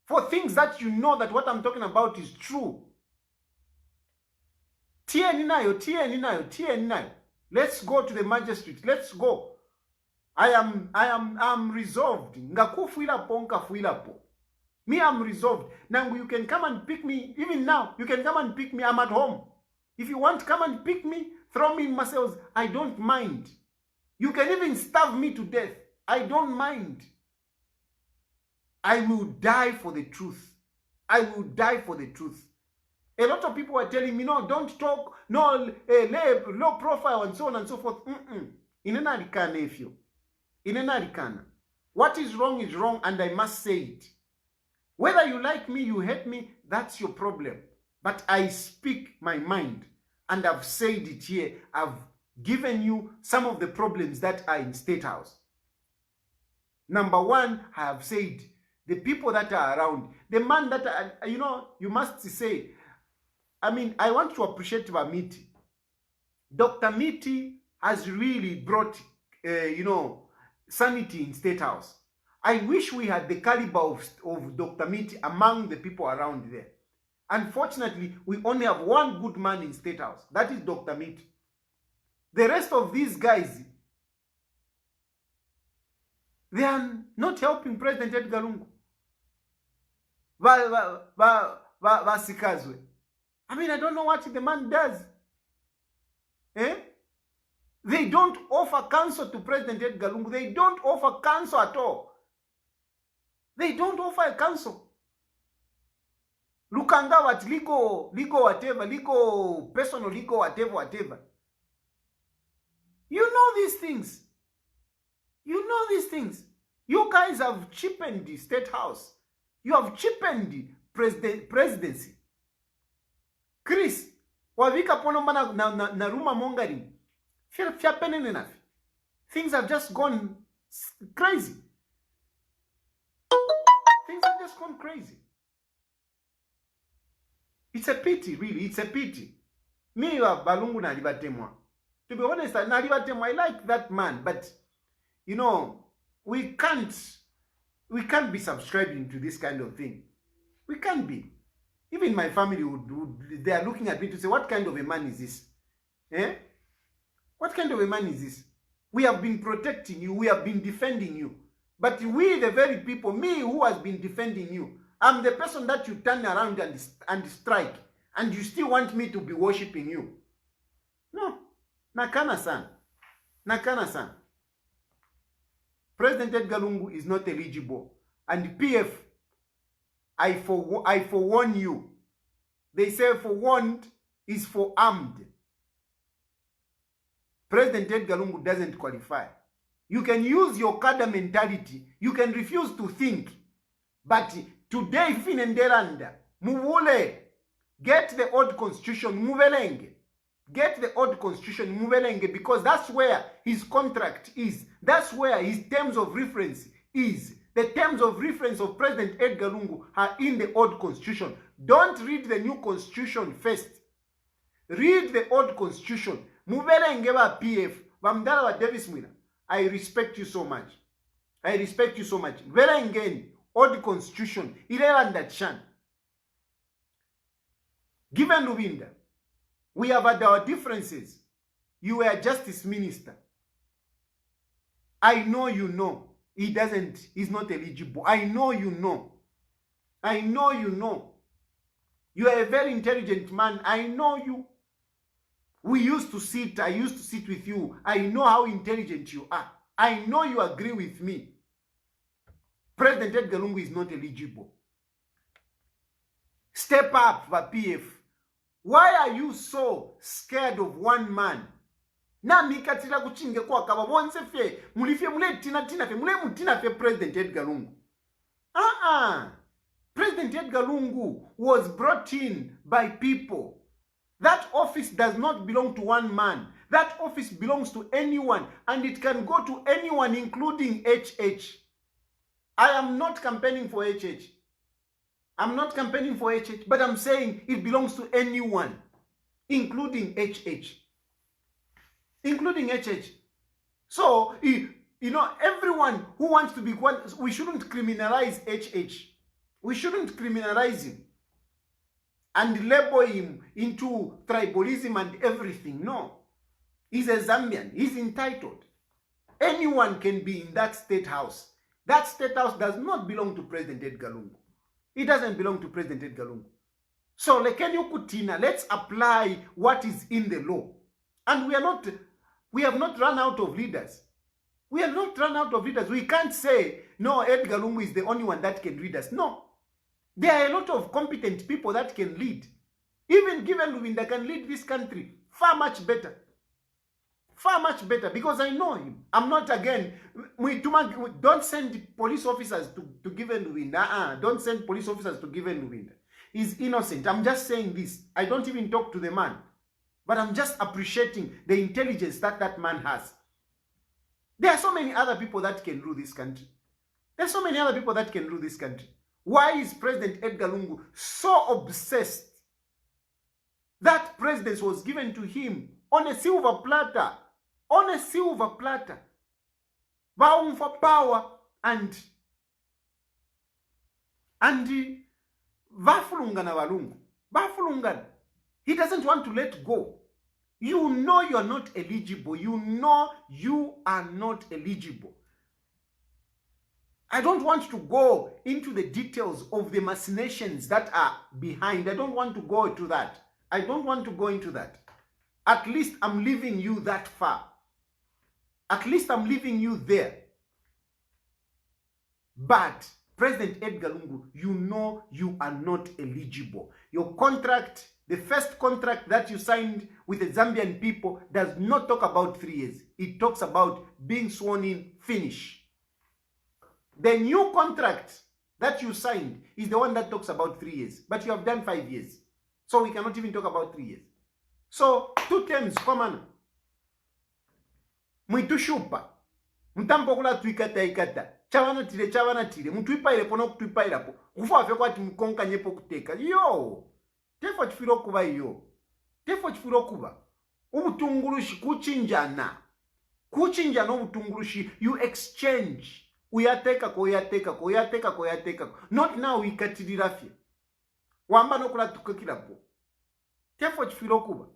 For things that you know that what I'm talking about is true. Let's go to the magistrate. Let's go. I am resolved. Me, I'm resolved. Now you can come and pick me. Even now, you can come and pick me. I'm at home. If you want to come and pick me, throw me in my cells. I don't mind. You can even starve me to death. I don't mind. I will die for the truth. I will die for the truth. A lot of people are telling me, no, don't talk, no, low profile, and so on and so forth. What is wrong, and I must say it. Whether you like me, you hate me, that's your problem. But I speak my mind, and I've said it here. I've given you some of the problems that are in State House. Number one, I have said, the people that are around, the man that, you must say, I want to appreciate Miti. Dr. Miti has really brought, sanity in State House. I wish we had the caliber of Dr. Miti among the people around there. Unfortunately, we only have one good man in State House. That is Dr. Miti. The rest of these guys, they are not helping President Edgar Lungu. Vasikazwe. I don't know what the man does. They don't offer counsel to President Edgar Lungu. They don't offer counsel at all. They don't offer a counsel. Lukanga what legal whatever, legal personal, legal whatever. You know these things. You know these things. You guys have cheapened the State House. You have cheapened the presidency. Chris, wavika pono na rumor mongering. Things have just gone crazy. Things have just gone crazy. It's a pity, really. It's a pity. Me, Balungu na libatemwa. To be honest, na libatemwa, I like that man, but we can't be subscribing to this kind of thing. We can't be. Even my family they are looking at me to say, what kind of a man is this? What kind of a man is this? We have been protecting you. We have been defending you. But we, the very people, me who has been defending you, I'm the person that you turn around and strike, and you still want me to be worshipping you. No. Nakana-san. Nakana-san. President Edgar Lungu is not eligible. And PF, I forewarn you. They say forewarned is forearmed. President Edgar Lungu doesn't qualify. You can use your kada mentality. You can refuse to think. But today, Finenderanda, Muvule, get the old constitution, Muvelenge. Get the old constitution, Muvelenge, because that's where his contract is. That's where his terms of reference is. The terms of reference of President Edgar Lungu are in the old constitution. Don't read the new constitution first. Read the old constitution. Muvelenge ba PF, Vamdala wa Davis Mwina. I respect you so much. I respect you so much. Velenge, old constitution, Ireland Chan. Given Lubinda, we have had our differences. You were a justice minister. I know you know. He's not eligible. I know you know. I know you know. You are a very intelligent man. I know you. I used to sit with you. I know how intelligent you are. I know you agree with me. President Edgar Lungu is not eligible. Step up, PF. Why are you so scared of one man? Na mikatira kuchinge kwa kaba bonse fe mulifye mule tina fe mule mutina fe President Edgar Lungu. President Edgar Lungu was brought in by people. That office does not belong to one man. That office belongs to anyone, and it can go to anyone, including HH. I am not campaigning for HH. I'm not campaigning for HH, but I'm saying it belongs to anyone, including HH. Including HH. So, everyone who wants to be one, we shouldn't criminalize HH. We shouldn't criminalize him and label him into tribalism and everything. No. He's a Zambian. He's entitled. Anyone can be in that state house. That state house does not belong to President Edgar Lungu. It doesn't belong to President Edgar Lungu. So, let's apply what is in the law. And we have not run out of leaders. We have not run out of leaders. We can't say, no, Edgar Lungu is the only one that can lead us. No. There are a lot of competent people that can lead. Even given Luvinda can lead this country far much better. Far much better, because I know him. I'm not, again, don't send police officers to Given Luvinda. Don't send police officers to Given Luvinda. He's innocent. I'm just saying this. I don't even talk to the man. But I'm just appreciating the intelligence that man has. There are so many other people that can rule this country. There are so many other people that can rule this country. Why is President Edgar Lungu so obsessed? That presidency was given to him on a silver platter. On a silver platter. Vowing for power and vafulungana valungu. Vafulungana. He doesn't want to let go. You know you are not eligible. You know you are not eligible. I don't want to go into the details of the machinations that are behind. I don't want to go to that. I don't want to go into that. At least I'm leaving you that far. At least I'm leaving you there. But President Edgar Lungu, you know you are not eligible. Your contract, the first contract that you signed with the Zambian people, does not talk about 3 years. It talks about being sworn in, finish. The new contract that you signed is the one that talks about 3 years. But you have done 5 years. So we cannot even talk about 3 years. So, 2 terms, common. Mwitushupa. Mtampokula tuikata. Chavana tire. Mtuipaile pono kutuipaile po. Kufafe kwa timkonka nyepo kuteka. Yo! Tefo chifiro kuba yo. Tefo chifiro kuba. Ubutungulushi kuchinjana. Kuchinjana ubutungulushi. You exchange. Uyateka koyateka. Not now wikatirafia. Wamba no kula tukakila po. Tefo chifiro kuba.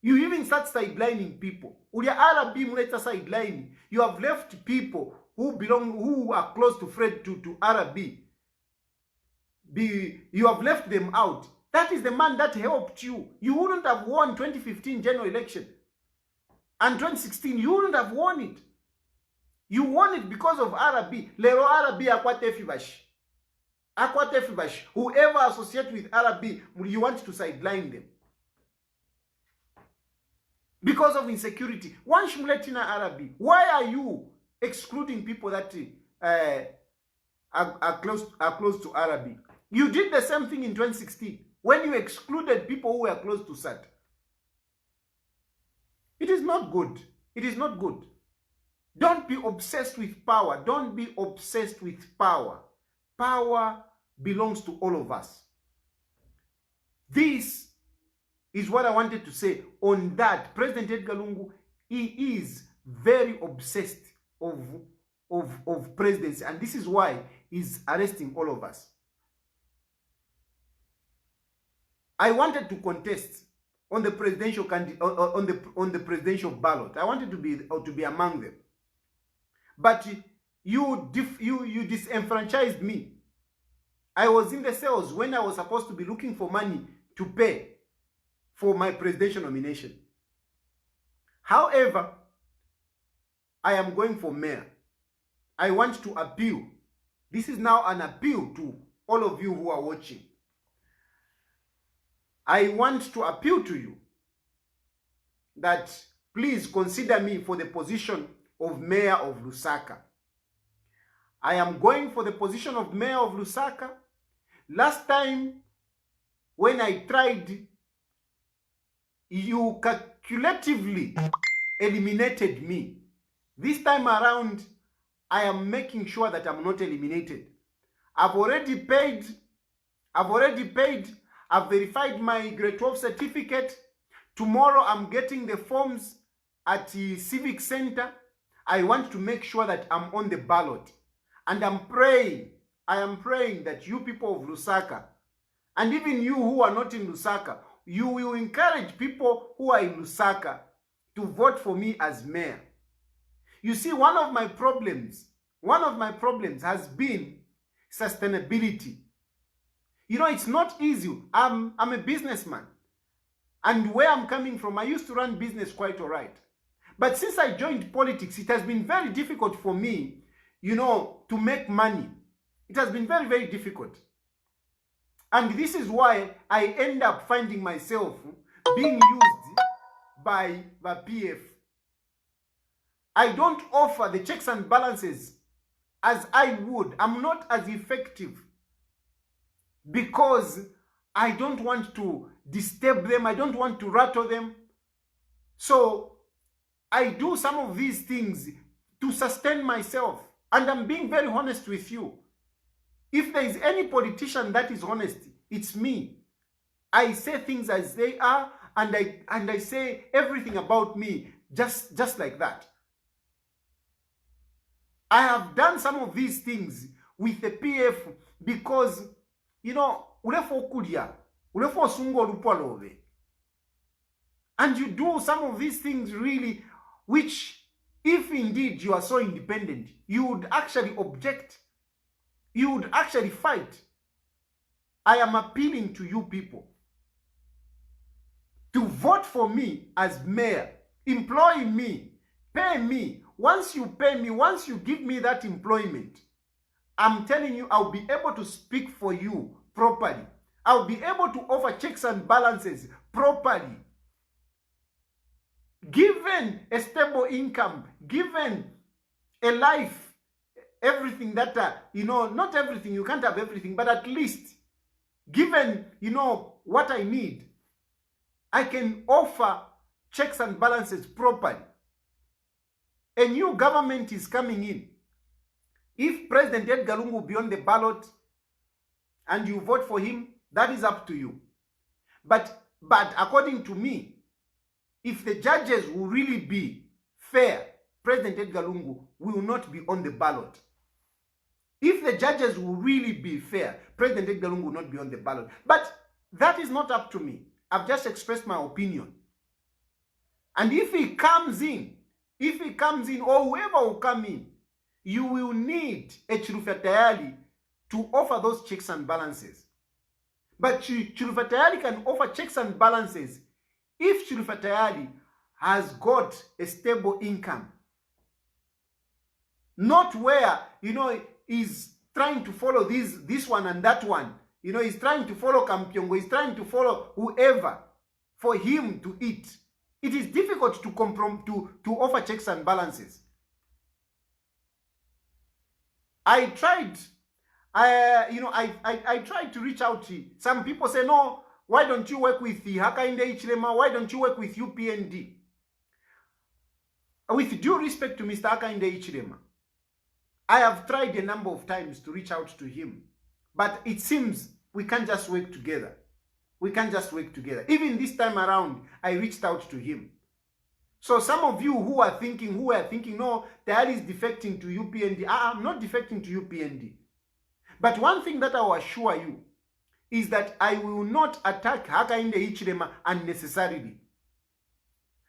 You even start sidelining people. Ulia Arabi muleta sidelining. You have left people who are close to Fred, to RB, you have left them out. That is the man that helped you. You wouldn't have won 2015 general election. And 2016, you wouldn't have won it. You won it because of RB. Lero RB akwate fibash. Akwate fibash. Whoever associates with RB, you want to sideline them. Because of insecurity. One shmuletina RB. Why are you excluding people that are close to RB? You did the same thing in 2016 when you excluded people who were close to SAT. It is not good. It is not good. Don't be obsessed with power. Don't be obsessed with power. Power belongs to all of us. This is what I wanted to say on that. President Edgar Lungu, he is very obsessed of presidency, and this is why he's arresting all of us. I wanted to contest on the presidential on the presidential ballot. I wanted to be among them, but you disenfranchised me. I was in the cells when I was supposed to be looking for money to pay for my presidential nomination. However, I am going for mayor. I want to appeal. This is now an appeal to all of you who are watching. I want to appeal to you that please consider me for the position of mayor of Lusaka. I am going for the position of mayor of Lusaka. Last time when I tried, you calculatively eliminated me. This time around, I am making sure that I'm not eliminated. I've already paid. I've verified my grade 12 certificate. Tomorrow I'm getting the forms at the Civic Center. I want to make sure that I'm on the ballot. And I am praying that you people of Lusaka, and even you who are not in Lusaka, you will encourage people who are in Lusaka to vote for me as mayor. You see, one of my problems has been sustainability. You know, it's not easy. I'm a businessman. And where I'm coming from, I used to run business quite all right. But since I joined politics, it has been very difficult for me, you know, to make money. It has been very, very difficult. And this is why I end up finding myself being used by the PF. I don't offer the checks and balances as I would. I'm not as effective because I don't want to disturb them. I don't want to rattle them. So I do some of these things to sustain myself. And I'm being very honest with you. If there is any politician that is honest, it's me. I say things as they are, and I say everything about me just like that. I have done some of these things with the PF because, you know, and you do some of these things really, which if indeed you are so independent, you would actually object. You would actually fight. I am appealing to you people to vote for me as mayor, employ me, pay me. Once you pay me, once you give me that employment, I'm telling you, I'll be able to speak for you properly. I'll be able to offer checks and balances properly. Given a stable income, given a life, everything that, you know, not everything, you can't have everything, but at least given, you know, what I need, I can offer checks and balances properly. A new government is coming in. If President Edgar Lungu will be on the ballot and you vote for him, that is up to you. But according to me, if the judges will really be fair, President Edgar Lungu will not be on the ballot. If the judges will really be fair, President Edgar Lungu will not be on the ballot. But that is not up to me. I've just expressed my opinion. And if he comes in, or whoever will come in, you will need a Chilufya Tayali to offer those checks and balances. But Chilufya Tayali can offer checks and balances if Chilufya Tayali has got a stable income. Not where, he's trying to follow this one and that one. He's trying to follow Kampyongo, he's trying to follow whoever for him to eat. It is difficult to offer checks and balances. I tried to reach out to some people. Say, no, why don't you work with the Hakainde Hichilema? Why don't you work with UPND? With due respect to Mr. Hakainde Hichilema, I have tried a number of times to reach out to him, but it seems we can't just work together. We can't just work together. Even this time around, I reached out to him. So some of you who are thinking, no, Tayali is defecting to UPND. I'm not defecting to UPND. But one thing that I will assure you is that I will not attack Hakainde Hichilema unnecessarily.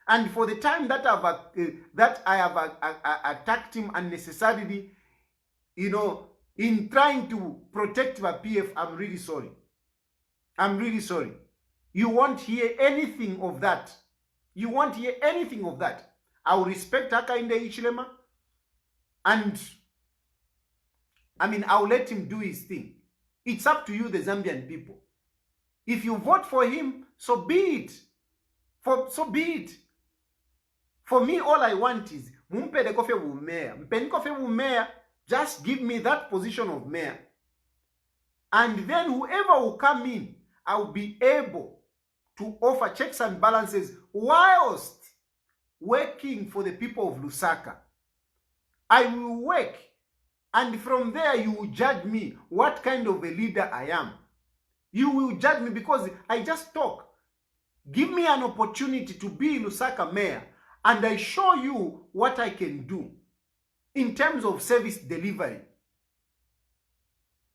And for the time that I have attacked him unnecessarily, in trying to protect my PF, I'm really sorry. I'm really sorry. You won't hear anything of that. You won't hear anything of that. I will respect Hakainde Hichilema, and I'll let him do his thing. It's up to you, the Zambian people. If you vote for him, so be it. So be it. For me, all I want is just give me that position of mayor. And then whoever will come in, I will be able to offer checks and balances whilst working for the people of Lusaka. I will work, and from there you will judge me what kind of a leader I am. You will judge me because I just talk. Give me an opportunity to be Lusaka mayor, and I show you what I can do in terms of service delivery,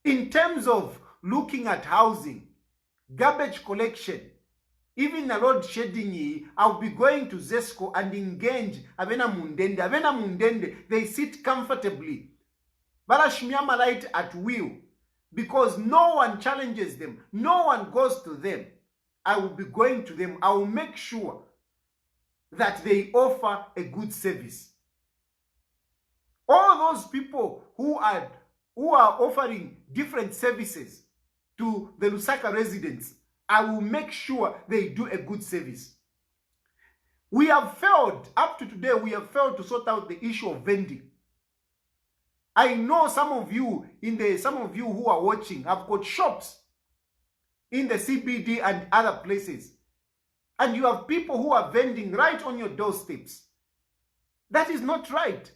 in terms of looking at housing, garbage collection, even a load shedding. I'll be going to Zesco and engage Avena Mundende. They sit comfortably. Barashmiama light at will, because no one challenges them. No one goes to them. I will be going to them. I will make sure that they offer a good service. All those people who are offering different services to the Lusaka residents, I will make sure they do a good service. We have failed, up to today, we have failed to sort out the issue of vending. I know some of you who are watching have got shops in the CBD and other places. And you have people who are vending right on your doorsteps. That is not right.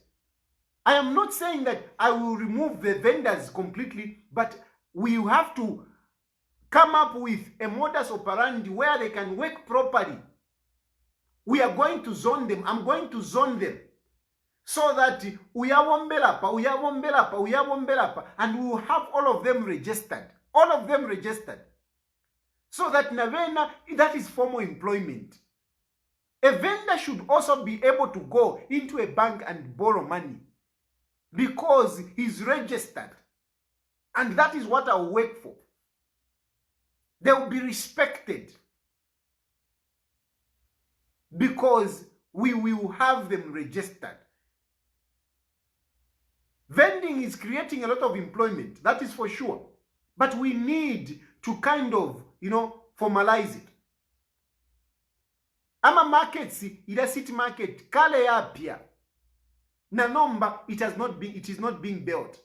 I am not saying that I will remove the vendors completely, but we have to come up with a modus operandi where they can work properly. We are going to zone them. I'm going to zone them so that we are wombelapa, and we will have all of them registered. All of them registered. So that Navena, that is formal employment. A vendor should also be able to go into a bank and borrow money because he's registered. And that is what I'll work for. They will be respected because we will have them registered. Vending is creating a lot of employment, that is for sure. But we need to kind of, formalize it. Ama markets, ila city market, kale yapia. Nanomba, it is not being built.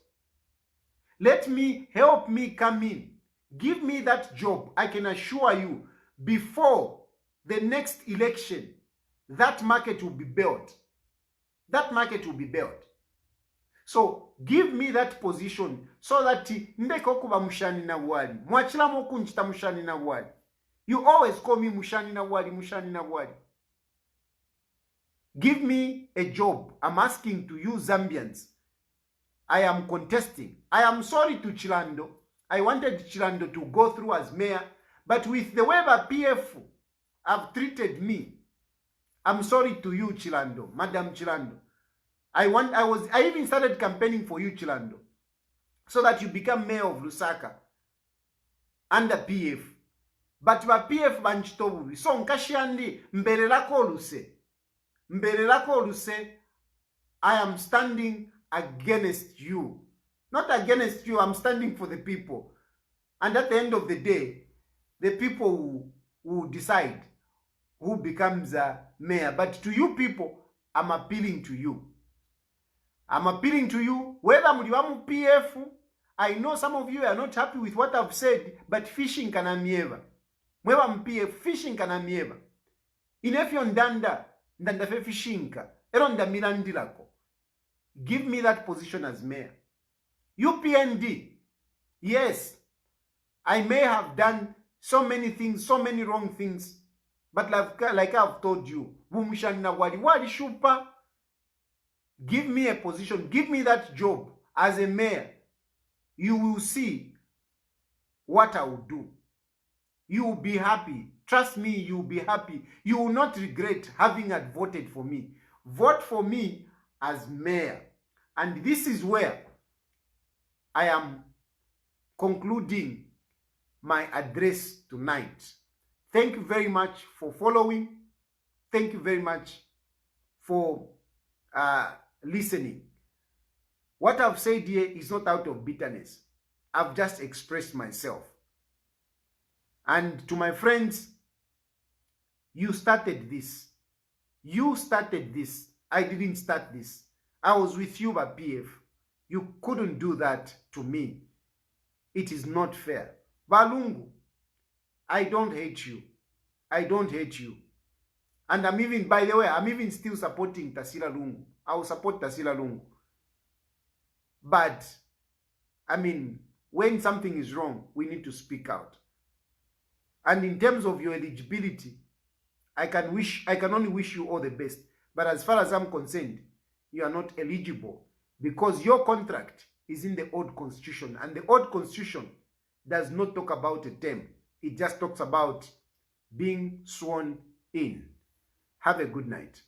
Help me come in. Give me that job. I can assure you, before the next election, that market will be built. That market will be built. So give me that position so that ndeko kuba mushani na wali. Mwachila moku nchita mushani na wali. You always call me mushani na wali, mushani na wali. Give me a job. I'm asking to you Zambians. I am contesting. I am sorry to Chilando. I wanted Chilando to go through as mayor, but with the way the PF have treated me, I'm sorry to you, Chilando, Madam Chilando. I even started campaigning for you, Chilando, so that you become mayor of Lusaka under PF. But ba PF banchitobubi. So nkashandi mbele lako oluse, I am standing against you. Not against you, I'm standing for the people. And at the end of the day, the people who decide who becomes a mayor. But to you people, I'm appealing to you. I'm appealing to you. Whether muliwamu PF, I know some of you are not happy with what I've said, but fishing kanamieva. Mweba mpie fishing kanamieva. Inefyo ndanda fe fishinka. Ero ndamirandilako. Give me that position as mayor. UPND. Yes. I may have done so many things, so many wrong things. But like I've told you, wali shupa. Give me a position. Give me that job as a mayor. You will see what I will do. You will be happy. Trust me, you will be happy. You will not regret having voted for me. Vote for me as mayor. And this is where I am concluding my address tonight. Thank you very much for following. Thank you very much for listening. What I've said here is not out of bitterness. I've just expressed myself. And to my friends, you started this. You started this. I didn't start this. I was with you by PF. You couldn't do that to me. It is not fair. Balungu, I don't hate you. I don't hate you. And I'm even, by the way, I'm even still supporting Tasila Lungu. I will support Tasila Lungu. But, I mean, when something is wrong, we need to speak out. And in terms of your eligibility, I can only wish you all the best. But as far as I'm concerned, you are not eligible because your contract is in the old constitution. And the old constitution does not talk about a term. It just talks about being sworn in. Have a good night.